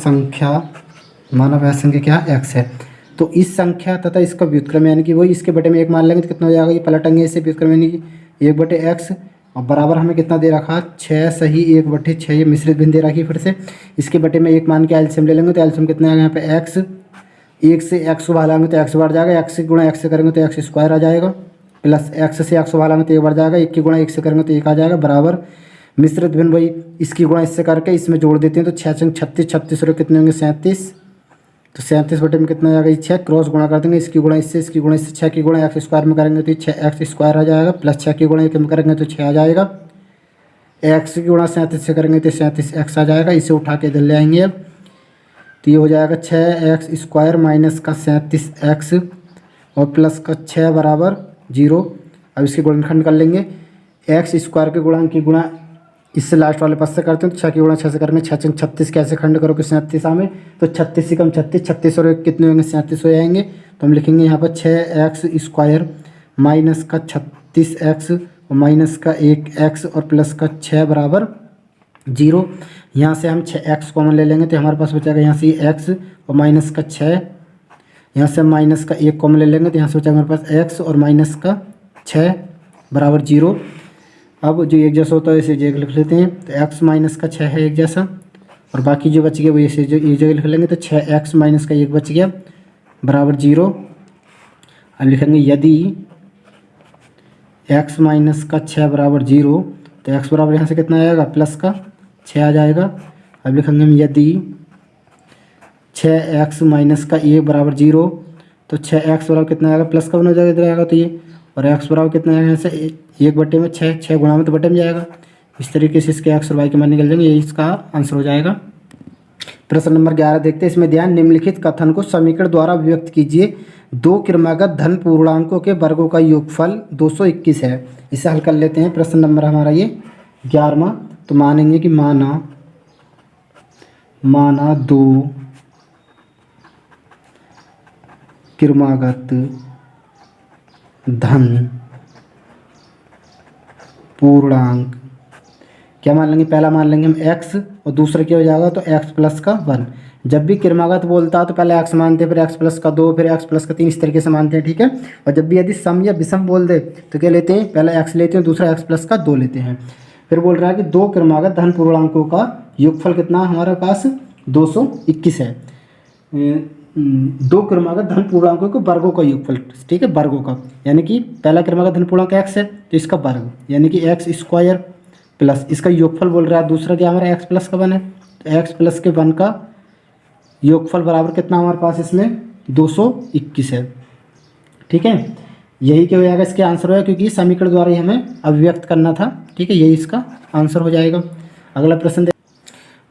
संख्या क्या x है। तो इस संख्या तथा इसका व्युत्क्रम यानी कि वही इसके बटे में 1 मान लेंगे तो कितना हो जाएगा, ये पलटेंगे इसे व्युत्क्रम यानी कि 1/x, और बराबर हमें कितना दे रखा 6 सही 1/6। ये मिश्रित भिन्न दे रखी फिर से, इसके बटे में 1 मान के एलसीएम ले लेंगे तो एलसीएम कितना आएगा यहाँ पे x, 1 से x को भागाएंगे तो x बढ़ जाएगा, x की गुणा x से करेंगे तो x² आ जाएगा, प्लस x से x को भागाएंगे तो 1 बढ़ जाएगा, 1 की गुणा 1 से करेंगे तो 1 आ जाएगा बराबर मिश्रित भिन्न वही इसकी गुणा इससे करके इसमें जोड़ देते हैं। तो 6 36 36 और कितने होंगे 37, तो 37 बटे में कितना आ जाएगा 6, क्रॉस गुणा कर देंगे इसकी गुणा इससे 6 की गुणा x² में करेंगे तो 6x² आ जाएगा, प्लस 6 की गुणा 1 में करेंगे तो 6 आ जाएगा, x की गुणा 37 से करेंगे तो 37x आ जाएगा। इसे उठा के इधर ले आएंगे अब, तो ये हो जाएगा 6x² माइनस का 37x और प्लस का 6 बराबर 0। अब इसके गुणनखंड कर लेंगे, x² के गुणा की गुणा इससे लास्ट वाले पद से करते हैं तो 6 की गुणा 6 से करेंगे, 6 36 कैसे खंड करोगे 37 में, तो 36 से कम 36 और 1 कितने होंगे 37 हो जाएंगे। तो हम लिखेंगे यहाँ पर 6x² माइनस का 36x और माइनस का 1x और प्लस का 6 बराबर 0। यहाँ से हम 6x कॉमन ले लेंगे तो हमारे पास बचेगा यहाँ से x और माइनस का 6, यहाँ से हम माइनस का 1 कॉमन ले लेंगे तो यहाँ से बचेगा हमारे पास x और माइनस का 6 बराबर 0। अब जो एक जैसा होता है इसे एक लिख लेते हैं, तो x माइनस का 6 है एक जैसा, और बाकी जो बच गया वो इसे जो एक जगह लिख लेंगे, तो 6x माइनस का 1 बच गया बराबर 0। अब लिखेंगे यदि x माइनस का 6 बराबर 0, तो x बराबर यहाँ से कितना आएगा प्लस का 6 आ जाएगा। अब लिखेंगे हम यदि 6x माइनस का 1 बराबर 0, तो 6x बराबर कितना आएगा प्लस का 1 हो जाएगा इधर आएगा, तो ये, और x बराबर कितना आएगा यहाँ से 1 बटे में 6, 6 गुणा में तो बटे में जाएगा। इस तरीके से इसके x और y के मान निकल जाएंगे, यही इसका आंसर हो जाएगा। प्रश्न नंबर 11 देखते हैं, इसमें ध्यान, निम्नलिखित कथन को समीकरण द्वारा अभिव्यक्त कीजिए। दो क्रमागत धन पूर्णांकों के वर्गों का योगफल 221 है। इसे हल कर लेते हैं। प्रश्न नंबर हमारा ये 11वां। तो मानेंगे कि माना दो क्रमागत धन पूर्णांक, क्या मान लेंगे, पहला मान लेंगे हम x और दूसरा क्या हो जाएगा, तो x प्लस का 1। जब भी क्रमागत बोलता है तो पहले x मानते हैं, फिर x प्लस का 2, फिर x प्लस का 3, इस तरीके से मानते हैं, ठीक है। और जब भी यदि सम या विषम बोल दे तो क्या लेते हैं, पहले x लेते हैं, दूसरा x प्लस का 2 लेते हैं। फिर बोल रहा है कि दो क्रमागत धन पूर्णांकों का योगफल कितना हमारे पास 221 है। दो क्रमागत धन पूर्णांकों के वर्गों का योगफल, ठीक है, वर्गों का, यानी कि पहला क्रमागत धन पूर्णांक x है तो इसका वर्ग यानी कि x स्क्वायर प्लस इसका योगफल बोल रहा है, दूसरा क्या हमारा x प्लस का 1 है, तो x प्लस के 1 का योगफल बराबर कितना हमारे पास इसमें 221 है, ठीक है। यही क्या हो जाएगा, इसके आंसर हो जाएगा, क्योंकि समीकरण द्वारा ही हमें अभिव्यक्त करना था, ठीक है, यही इसका आंसर हो जाएगा। अगला प्रश्न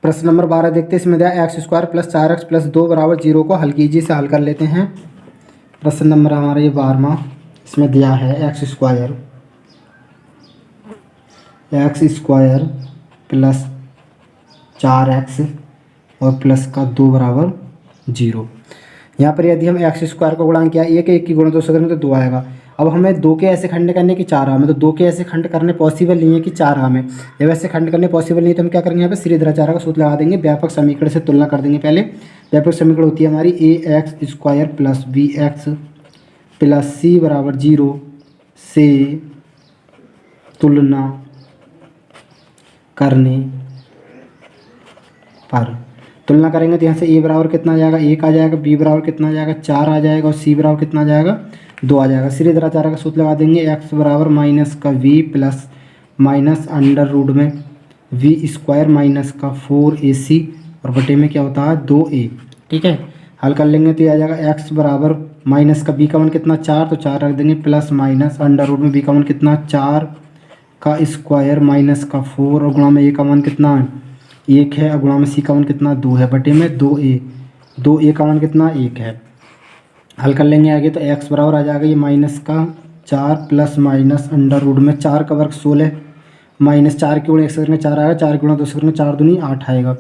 प्रश्न नंबर 12 देखते हैं, इसमें दिया x square plus 4x plus 2 बराबर 0 को हल कीजिए। इसे हल कर लेते हैं। प्रश्न नंबर हमारा ये 12वां, इसमें दिया है एक्स स्क्वायर प्लस 4x और प्लस का 2 बराबर 0। यहाँ पर यदि हम एक्स स्क्वायर का गुणांक किया, एक की गुणा 2 से करेंगे तो 2 आएगा। अब हमें 2 के ऐसे खंड करने की 4 में, तो 2 के ऐसे खंड करने पॉसिबल नहीं है कि 4 में, जब ऐसे खंड करने पॉसिबल नहीं है तो हम क्या करेंगे, यहाँ पे श्रीधराचार्य का सूत्र लगा देंगे, व्यापक समीकरण से तुलना कर देंगे। पहले व्यापक समीकरण होती है हमारी ax square plus bx plus c बराबर 0 से तुलना करने पर, तुलना करेंगे तो यहाँ से a बराबर कितना आ जाएगा, 1 आ जाएगा, b बराबर कितना आ जाएगा, 4 आ जाएगा, और c बराबर कितना आ जाएगा, 2 आ जाएगा। श्रीधराचार्य का सूत्र लगा देंगे, x बराबर माइनस का v plus minus under root में v स्क्वायर माइनस का 4ac और बटे में क्या होता है 2a, ठीक है। हल कर लेंगे तो ये आ जाएगा x बराबर माइनस का b का मान कितना 4, तो 4 रख देंगे, प्लस माइनस अंडर रूट में b का मान कितना 4 का स्क्वायर माइनस का 4 और गुणा में a का मान कितना 1 है, और गुणा में c का मान कितना 2 है, बटे में 2a का मान कितना 1 है। हल कर लेंगे आगे, तो x बराबर आ जाएगा ये माइनस का 4 प्लस माइनस अंडर रूट में 4 का वर्ग 16 माइनस 4 की गुणा 1 से करेंगे 4 आएगा, 4 की गुणा 2 से करेंगे 4 दूनी 8 आएगा,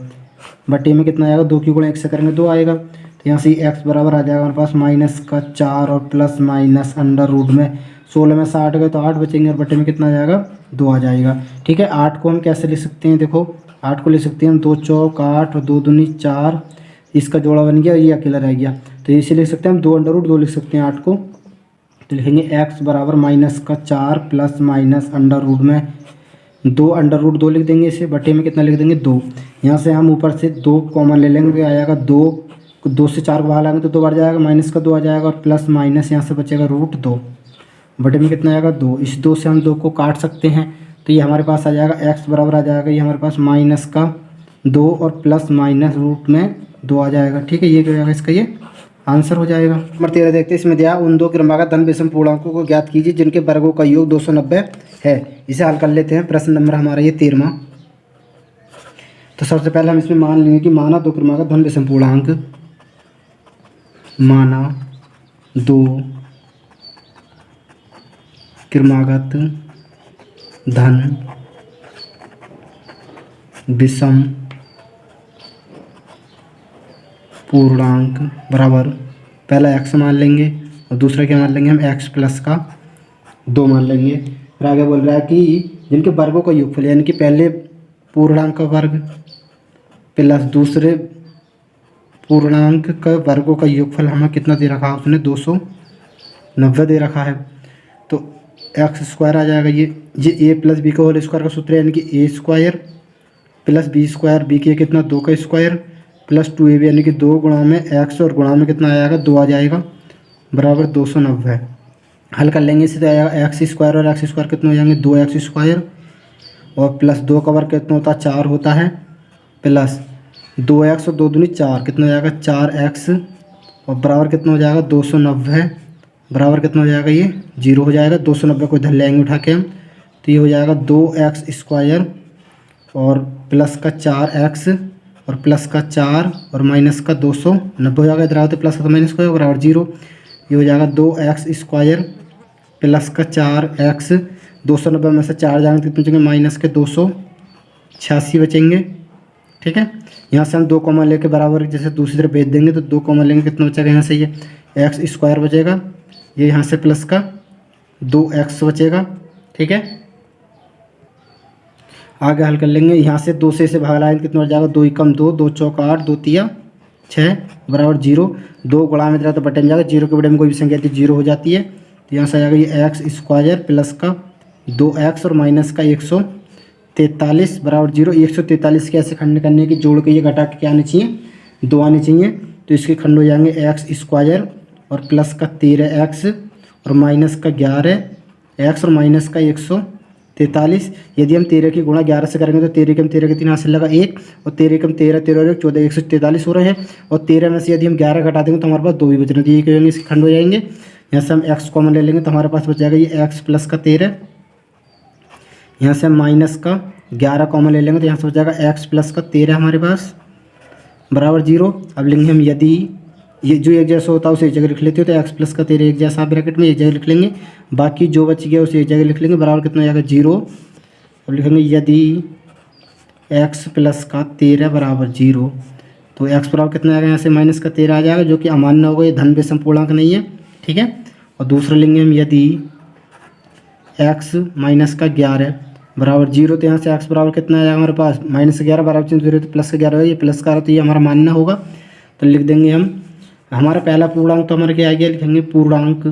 बटे में कितना आएगा 2 की गुणा 1 से करेंगे 2 आएगा। तो यहाँ से x बराबर आ जाएगा हमारे पास माइनस का 4 और प्लस माइनस अंडर रूट में 16 में 60 गए तो 8 बचेंगे, और बटे में कितना आ जाएगा 2 आ जाएगा, ठीक है। 8 को हम कैसे लिख सकते हैं, देखो 8 को लिख सकते हैं हम 2 चौक 8 और 2 दूनी 4, इसका जोड़ा बन गया, ये अकेला रह गया, तो इसे लिख सकते हैं हम 2 अंडर रूट 2 लिख सकते हैं 8 को। तो लिखेंगे x बराबर माइनस का 4 प्लस माइनस अंडर रूट में 2 अंडर रूट 2 लिख देंगे, इसे बटे में कितना लिख देंगे 2। यहाँ से हम ऊपर से 2 कॉमन ले लेंगे तो आ जाएगा 2 से 4 को बाहर लाएंगे तो 2 बढ़ जाएगा, माइनस का 2 आ जाएगा, और प्लस माइनस यहाँ से बचेगा रूट 2, बटे में कितना आएगा 2। इस 2 से हम 2 को काट सकते हैं, तो ये हमारे पास आ जाएगा x बराबर आ जाएगा ये हमारे पास माइनस का 2 और प्लस माइनस रूट में 2 आ जाएगा, ठीक है। ये क्या हो जाएगा, इसका ये आंसर हो जाएगा। नंबर 13 देखते हैं, इसमें दिया उन दो क्रमागत धन विषम पूर्णांकों को ज्ञात कीजिए जिनके वर्गों का योग 290 है। इसे हल कर लेते हैं। प्रश्न नंबर हमारा ये 13वां। तो सबसे पहले हम इसमें मान लेंगे कि माना दो क्रमागत धन विषम पूर्णांक, माना दो क्रमागत धन विषम पूर्णांक बराबर पहला x मान लेंगे और दूसरा क्या मान लेंगे हम x प्लस का 2 मान लेंगे। फिर आगे बोल रहा है कि जिनके वर्गों का योगफल, यानी कि पहले पूर्णांक का वर्ग प्लस दूसरे पूर्णांक का वर्गों का योगफल हमें कितना दे रखा है, उसने 290 दे रखा है। तो एक्स स्क्वायर आ जाएगा। ये ए प्लस बी का होल स्क्वायर का सूत्र है, यानी कि A square plus B square, B के कितना 2 का स्क्वायर प्लस 2ab, यानी कि 2 गुणा में एक्स और गुणा में कितना आ जाएगा 2 आ जाएगा, बराबर 290। हल कर लेंगे इसे तो आएगा एक्स स्क्वायर और एक्स स्क्वायर कितने हो जाएंगे 2x स्क्वायर, और प्लस 2 का वर्ग कितना होता है 4 होता है, प्लस 2x और 2 दूनी 4 कितना हो जाएगा 4x, और बराबर कितना हो जाएगा 290, बराबर कितना हो जाएगा ये 0 हो जाएगा। 290 को इधर ले आएंगे उठा के हम, तो ये हो जाएगा 2x स्क्वायर और प्लस का 4x और प्लस का 4 और माइनस का 290 हो जाएगा। इधर आओ तो प्लस का तो माइनस का बराबर 0। ये हो जाएगा 2x स्क्वायर प्लस का 4x, 290 में से 4 जाएंगे तो कितने बचेंगे माइनस के 286 बचेंगे। ठीक है, यहाँ से हम 2 कॉमन लेके बराबर जैसे दूसरी तरफ भेज देंगे तो 2 कॉमन लेंगे, कितना बचेगा यहाँ से ये एक्स स्क्वायर बचेगा, ये यहाँ से प्लस का 2x बचेगा। ठीक है, आगे हल कर लेंगे। यहाँ से 2 से भाग लाएंगे कितना बच जाएगा 2 एकम 2, 2 चौका 8, 2 तिया 6 बराबर 0। 2 गुणा में तो बटे में जाएगा, 0 के बटे में कोई भी संख्या थी 0 हो जाती है, तो यहाँ से आ जाएगा ये एक्स स्क्वायर प्लस का 2x और माइनस का 143 बराबर 0। 143 के ऐसे खंड करने की जोड़ के ये घटा के क्या आने चाहिए 2 आने चाहिए, तो इसके खंड हो जाएंगे एक्स स्क्वायर और प्लस का 13x और माइनस का 11x और माइनस का 143। यदि हम 13 की गुणा 11 से करेंगे तो 13 के 13 के 3 हासिल लगा 1, और 13 के 13 13 और 14 143 हो रहे हैं, और 13 में से यदि हम 11 घटा देंगे तो हमारे पास 2 ही बच रहे हैं, तो ये क्या होंगे इसके खंड हो जाएंगे। यहाँ से हम x कॉमन ले लेंगे तो हमारे पास बच जाएगा ये x प्लस का 13, यहाँ से हम माइनस का 11 कॉमन ले लेंगे तो यहाँ से बच जाएगा x प्लस का 13 हमारे पास बराबर 0। अब लेंगे हम यदि ये जो एक जैसा होता है उसे एक जगह लिख लेते हो, तो x प्लस का 13 एक जैसा ब्रैकेट में एक जगह लिख लेंगे, बाकी जो बच गया उसे एक जगह लिख लेंगे, बराबर कितना हो जाएगा 0। अब लिखेंगे यदि x प्लस का 13 बराबर 0, तो x बराबर कितना आएगा यहाँ से माइनस का 13 आ जाएगा, जो कि अमान्य होगा, ये धन विषम पूर्णांक नहीं है। ठीक है, और दूसरा लेंगे हम यदि x माइनस का 11 बराबर 0, तो यहाँ से x बराबर कितना आ जाएगा हमारे पास माइनस 11 बराबर 0, तो प्लस का 11 है, ये प्लस का आ रहा तो ये हमारा मान्य होगा। तो लिख देंगे हम हमारा पहला पूर्णांक तो हमारे क्या आ गया, लिखेंगे पूर्णांक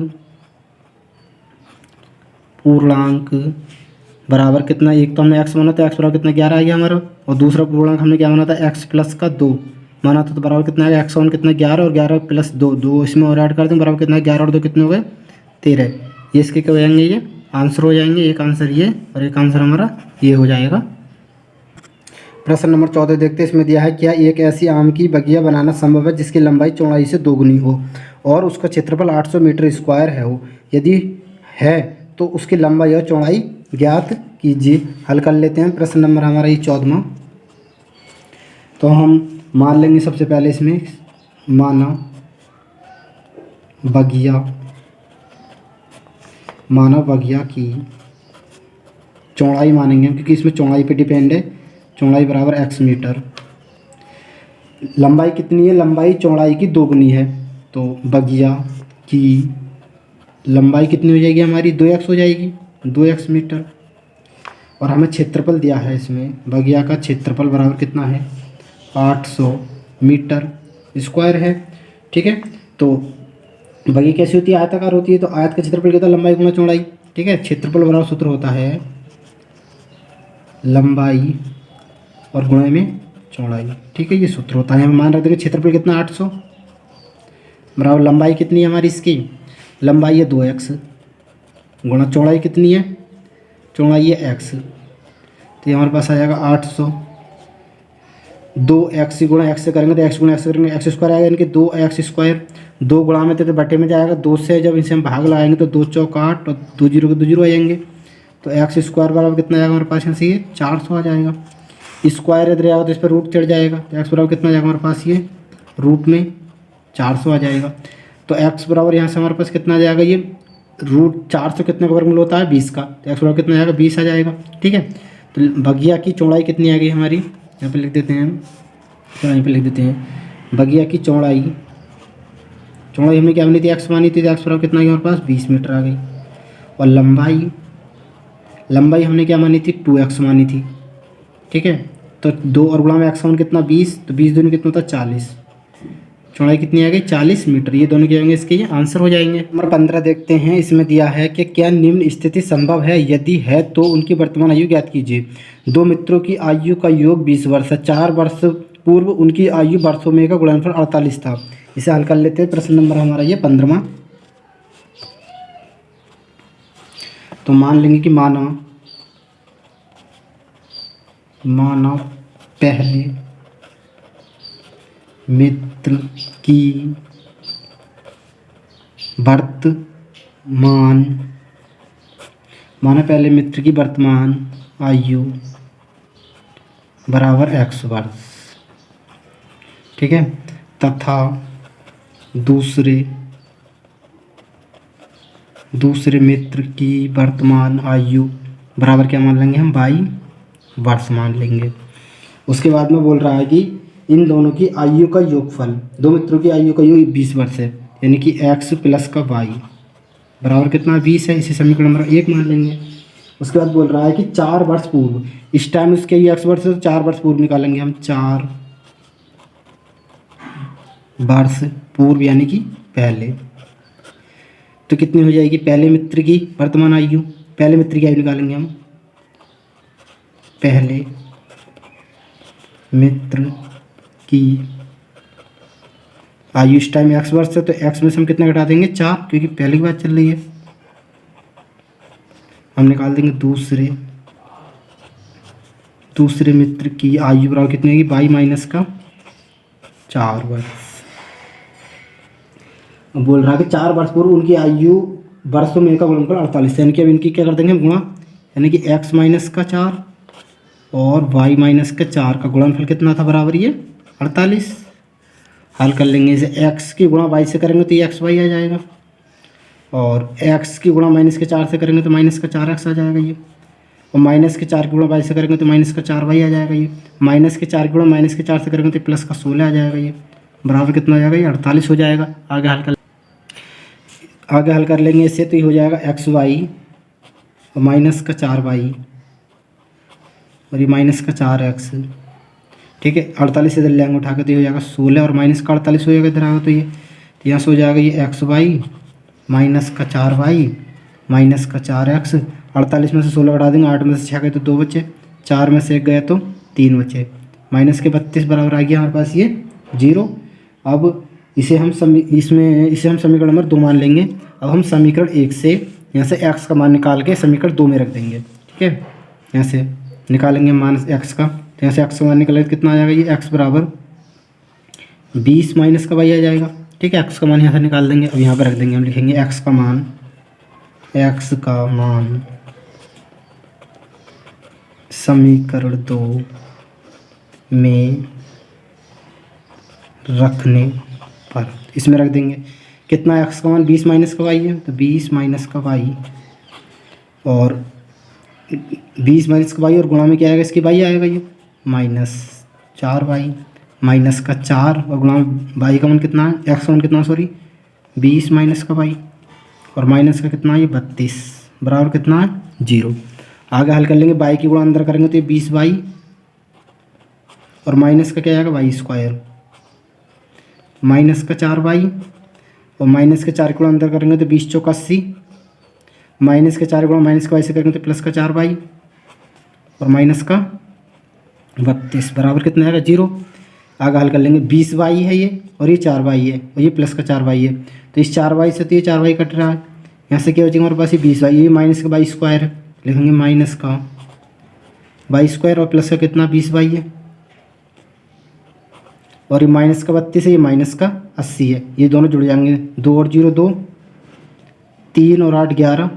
बराबर कितना, एक तो हमने x माना था x बराबर कितना 11 आ गया हमारा, और दूसरा पूर्णांक हमने क्या माना था x प्लस का 2 माना था, तो बराबर कितना आएगा x1 कितना 11 और 11 प्लस 2, 2 इसमें और ऐड कर दें बराबर कितना 11 और 2 कितने हो गए 13। ये इसके क्या हो जाएंगे, ये आंसर हो जाएंगे, एक आंसर ये और एक आंसर हमारा ये हो जाएगा। प्रश्न नंबर 14 देखते हैं, इसमें दिया है क्या एक ऐसी आम की बगिया बनाना संभव है जिसकी लंबाई चौड़ाई से दोगुनी हो और उसका क्षेत्रफल 800 मीटर स्क्वायर है हो, यदि है तो उसकी लंबाई और चौड़ाई ज्ञात कीजिए। हल कर लेते हैं प्रश्न नंबर हमारा ये 14वां। तो हम मान लेंगे सबसे पहले इसमें माना बगिया की चौड़ाई मानेंगे हम, क्योंकि इसमें चौड़ाई पे डिपेंड है, चौड़ाई बराबर x मीटर। लंबाई कितनी है, लंबाई चौड़ाई की दोगुनी है, तो बगिया की लंबाई कितनी हो जाएगी हमारी 2x हो जाएगी, 2x मीटर। और हमें क्षेत्रफल दिया है इसमें, बगिया का क्षेत्रफल बराबर कितना है 800 मीटर स्क्वायर है। ठीक है, तो बगिया कैसी होती है, आयताकार होती है, तो आयत का क्षेत्रफल कितना लंबाई गुणा चौड़ाई। ठीक है, क्षेत्रफल बराबर सूत्र होता है लंबाई और गुणा में चौड़ाई। ठीक है, ये सूत्र होता है। हम मान रख देंगे क्षेत्रफल कितना 800 बराबर लंबाई कितनी है हमारी, इसकी लंबाई है 2x गुणा चौड़ाई कितनी है, चौड़ाई है x, तो ये हमारे पास आ जाएगा 800। 2x गुणा x से करेंगे तो x गुणा x करेंगे x स्क्वायर आएगा, यानी कि 2x स्क्वायर। 2 गुणा में तो बटे में जाएगा, 2 से जब इसे हम भाग लगाएंगे तो 2 चौका 8 और 2 जीरो के 2 जीरो आ जाएंगे, तो x स्क्वायर बराबर कितना आएगा हमारे पास यहाँ से ये 400 आ जाएगा। स्क्वायर इधर आएगा तो इस पर रूट चढ़ जाएगा, तो x बराबर कितना आ जाएगा हमारे पास ये रूट में 400 आ जाएगा। तो x बराबर यहाँ से हमारे पास कितना आ जाएगा, ये रूट 400 कितने का वर्गमूल होता है 20 का, तो x बराबर कितना आ जाएगा 20 आ जाएगा। ठीक है, तो बगिया की चौड़ाई कितनी आ गई हमारी, यहाँ पे लिख देते हैं हम, यहाँ पे लिख देते हैं बगिया की चौड़ाई हमने क्या मानी थी x मानी थी, तो x बराबर कितना आ गया हमारे पास 20 मीटर आ गई। और लंबाई हमने क्या मानी थी 2x मानी थी। ठीक है, तो 2 और गुणा में x मान कितना 20, तो 20 दूनी कितना होता है 40, चौड़ाई कितनी आ गई 40 मीटर। ये दोनों क्या होंगे, इसके ये आंसर हो जाएंगे। नंबर 15 देखते हैं। इसमें दिया है कि क्या निम्न स्थिति संभव है, यदि है तो उनकी वर्तमान आयु ज्ञात कीजिए। दो मित्रों की आयु का योग 20 वर्ष है। 4 वर्ष पूर्व उनकी आयु वर्षों में का गुणनफल 48 था। इसे हल कर लेते हैं। प्रश्न नंबर हमारा ये 15वां। तो मान लेंगे कि माना पहले मित्र की वर्तमान आयु बराबर x वर्ष, ठीक है, तथा दूसरे मित्र की वर्तमान आयु बराबर क्या मान लेंगे हम, y वर्ष मान लेंगे। उसके बाद में बोल रहा है कि इन दोनों की आयु का योगफल, दो मित्रों की आयु का योग 20 वर्ष है, यानी कि x प्लस का y बराबर कितना 20 है। इसे समीकरण नंबर 1 मान लेंगे। उसके बाद बोल रहा है कि 4 वर्ष पूर्व, इस टाइम उसके ये x वर्ष है तो 4 वर्ष पूर्व निकालेंगे हम। 4 वर्ष पूर्व यानी कि पहले, तो कितनी हो जाएगी पहले मित्र की वर्तमान आयु, पहले मित्र की आयु निकालेंगे हम। पहले मित्र की आयु इस टाइम x वर्ष है तो x में से हम कितना घटा देंगे 4, क्योंकि पहले की बात चल रही है। हम निकाल देंगे दूसरे मित्र की आयु बराबर कितनी होगी, y माइनस का 4 वर्ष। अब बोल रहा है कि 4 वर्ष पूर्व उनकी आयु वर्षों में का गुणनफल 48, यानी कि अब इनकी क्या कर देंगे गुणा, यानी कि x माइनस का 4 और y माइनस का 4 का गुणनफल कितना था, बराबर ये 48। हल कर लेंगे इसे। x की गुणा y से करेंगे तो ये xy आ जाएगा, और x की गुणा माइनस के 4 से करेंगे तो माइनस का 4x आ जाएगा ये, और माइनस के 4 की गुणा y से करेंगे तो माइनस का 4y आ जाएगा ये, माइनस के 4 की गुणा माइनस के 4 से करेंगे तो प्लस का 16 आ जाएगा ये, बराबर कितना आ जाएगा ये 48 हो जाएगा। आगे हल कर लेंगे इससे, तो ये हो जाएगा xy और माइनस का 4y और ये माइनस का 4x, ठीक है। 48 इधर लेंगे उठा के तो ये हो जाएगा 16 और माइनस का 48 हो जाएगा इधर आएगा, तो ये यहाँ से हो जाएगा ये xy माइनस का 4y माइनस का 4x। 48 में से 16 घटा देंगे, 8 में से 6 गए तो 2 बचे, 4 में से 1 गए तो 3 बचे, माइनस के 32 बराबर आ गया हमारे पास ये 0। अब इसे हम समीकरण नंबर 2 मान लेंगे। अब हम समीकरण 1 से यहाँ से x का मान निकाल के समीकरण 2 में रख देंगे, ठीक है। यहाँ से निकालेंगे मान x का, तो यहाँ से x का मान निकालेंगे कितना आ जाएगा ये x बराबर 20 माइनस का y आ जाएगा, ठीक है। x का मान यहाँ से निकाल देंगे। अब यहाँ पर रख देंगे, हम लिखेंगे x का मान समीकरण 2 में रखने पर, इसमें रख देंगे कितना, x का मान 20 माइनस का y है तो 20 माइनस का y, और 20 माइनस का y और गुणा में क्या आएगा इसकी y आएगा ये माइनस 4y माइनस का 4 और गुणा y का मान कितना है, x का मान कितना सॉरी 20 माइनस का y और माइनस का कितना है ये 32 बराबर कितना है 0। आगे हल कर लेंगे, y की गुणा अंदर करेंगे तो ये 20y और माइनस का क्या आएगा y स्क्वायर माइनस का 4y और माइनस के 4 की गुणा अंदर करेंगे तो 20 चौका 80, माइनस के 4 गुणा माइनस का y से करेंगे तो प्लस का 4y और माइनस का 32 बराबर कितना आएगा 0। आगे हल कर लेंगे, 20y है ये और ये 4y है और ये प्लस का 4y है, तो इस 4y से तो ये 4y कट रहा है, यहाँ से क्या बचेगा हमारे पास ये 20y, ये माइनस का y स्क्वायर है, लिखेंगे माइनस का y स्क्वायर और प्लस का कितना 20y है, और ये माइनस का 32 है, ये माइनस का 80 है, ये दोनों जुड़ जाएंगे, 2 और 0 2, 3 और 8 11,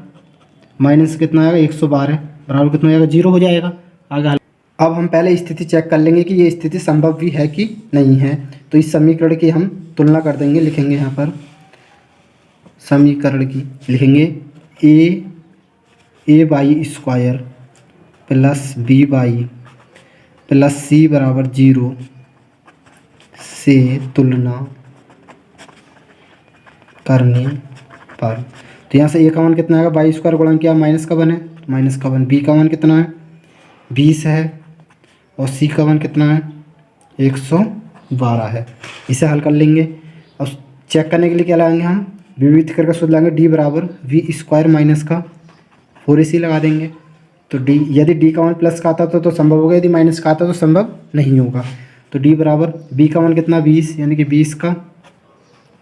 माइनस कितना आएगा 112 बराबर कितना आएगा 0 हो जाएगा। आगे अब हम पहले स्थिति चेक कर लेंगे कि ये स्थिति संभव भी है कि नहीं है। तो इस समीकरण की हम तुलना कर देंगे, लिखेंगे यहाँ पर समीकरण की, लिखेंगे A Y square plus B Y plus C बराबर 0 से तुलना करने पर, तो यहाँ से ए का मान कितना आएगा वाई स्क्वायर गुणा क्या माइनस का 1 है तो माइनस का 1, बी का मान कितना है 20 है और सी का मान कितना है 112 है। इसे हल कर लेंगे, और चेक करने के लिए क्या लगाएंगे हम, विविध करके सूत्र लगाएंगे, डी बराबर वी स्क्वायर माइनस का 4ac लगा देंगे। तो डी, यदि डी का मान प्लस का आता तो संभव होगा, यदि माइनस का आता तो संभव नहीं होगा। तो डी बराबर बी का मान कितना 20, यानी कि 20 का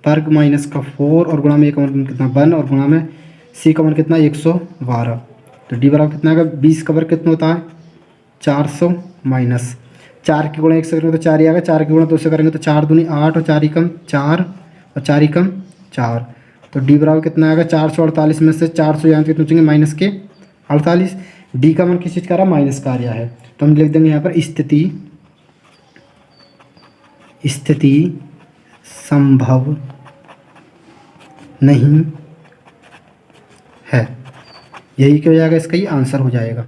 वर्ग माइनस का 4 और गुणा में ए का मान कितना 1 और गुणा में सी का मान कितना 112। तो डी बराबर कितना आएगा, 20 का वर्ग कितना होता है 400 माइनस 4 के गुणा 1 से करेंगे तो 4 ही आएगा, 4 के गुणा 2 से करेंगे तो 4 दूनी 8 और 4 ही कम 4 और 4 ही कम 4। तो डी बराबर कितना आएगा 448 में से 400 यहाँ कितने बचेंगे माइनस के 48। डी का मान किस चीज़ का रहा, माइनस का आ रहा है, तो हम लिख देंगे यहाँ पर स्थिति संभव नहीं है। यही क्या हो जाएगा, इसका ये आंसर हो जाएगा।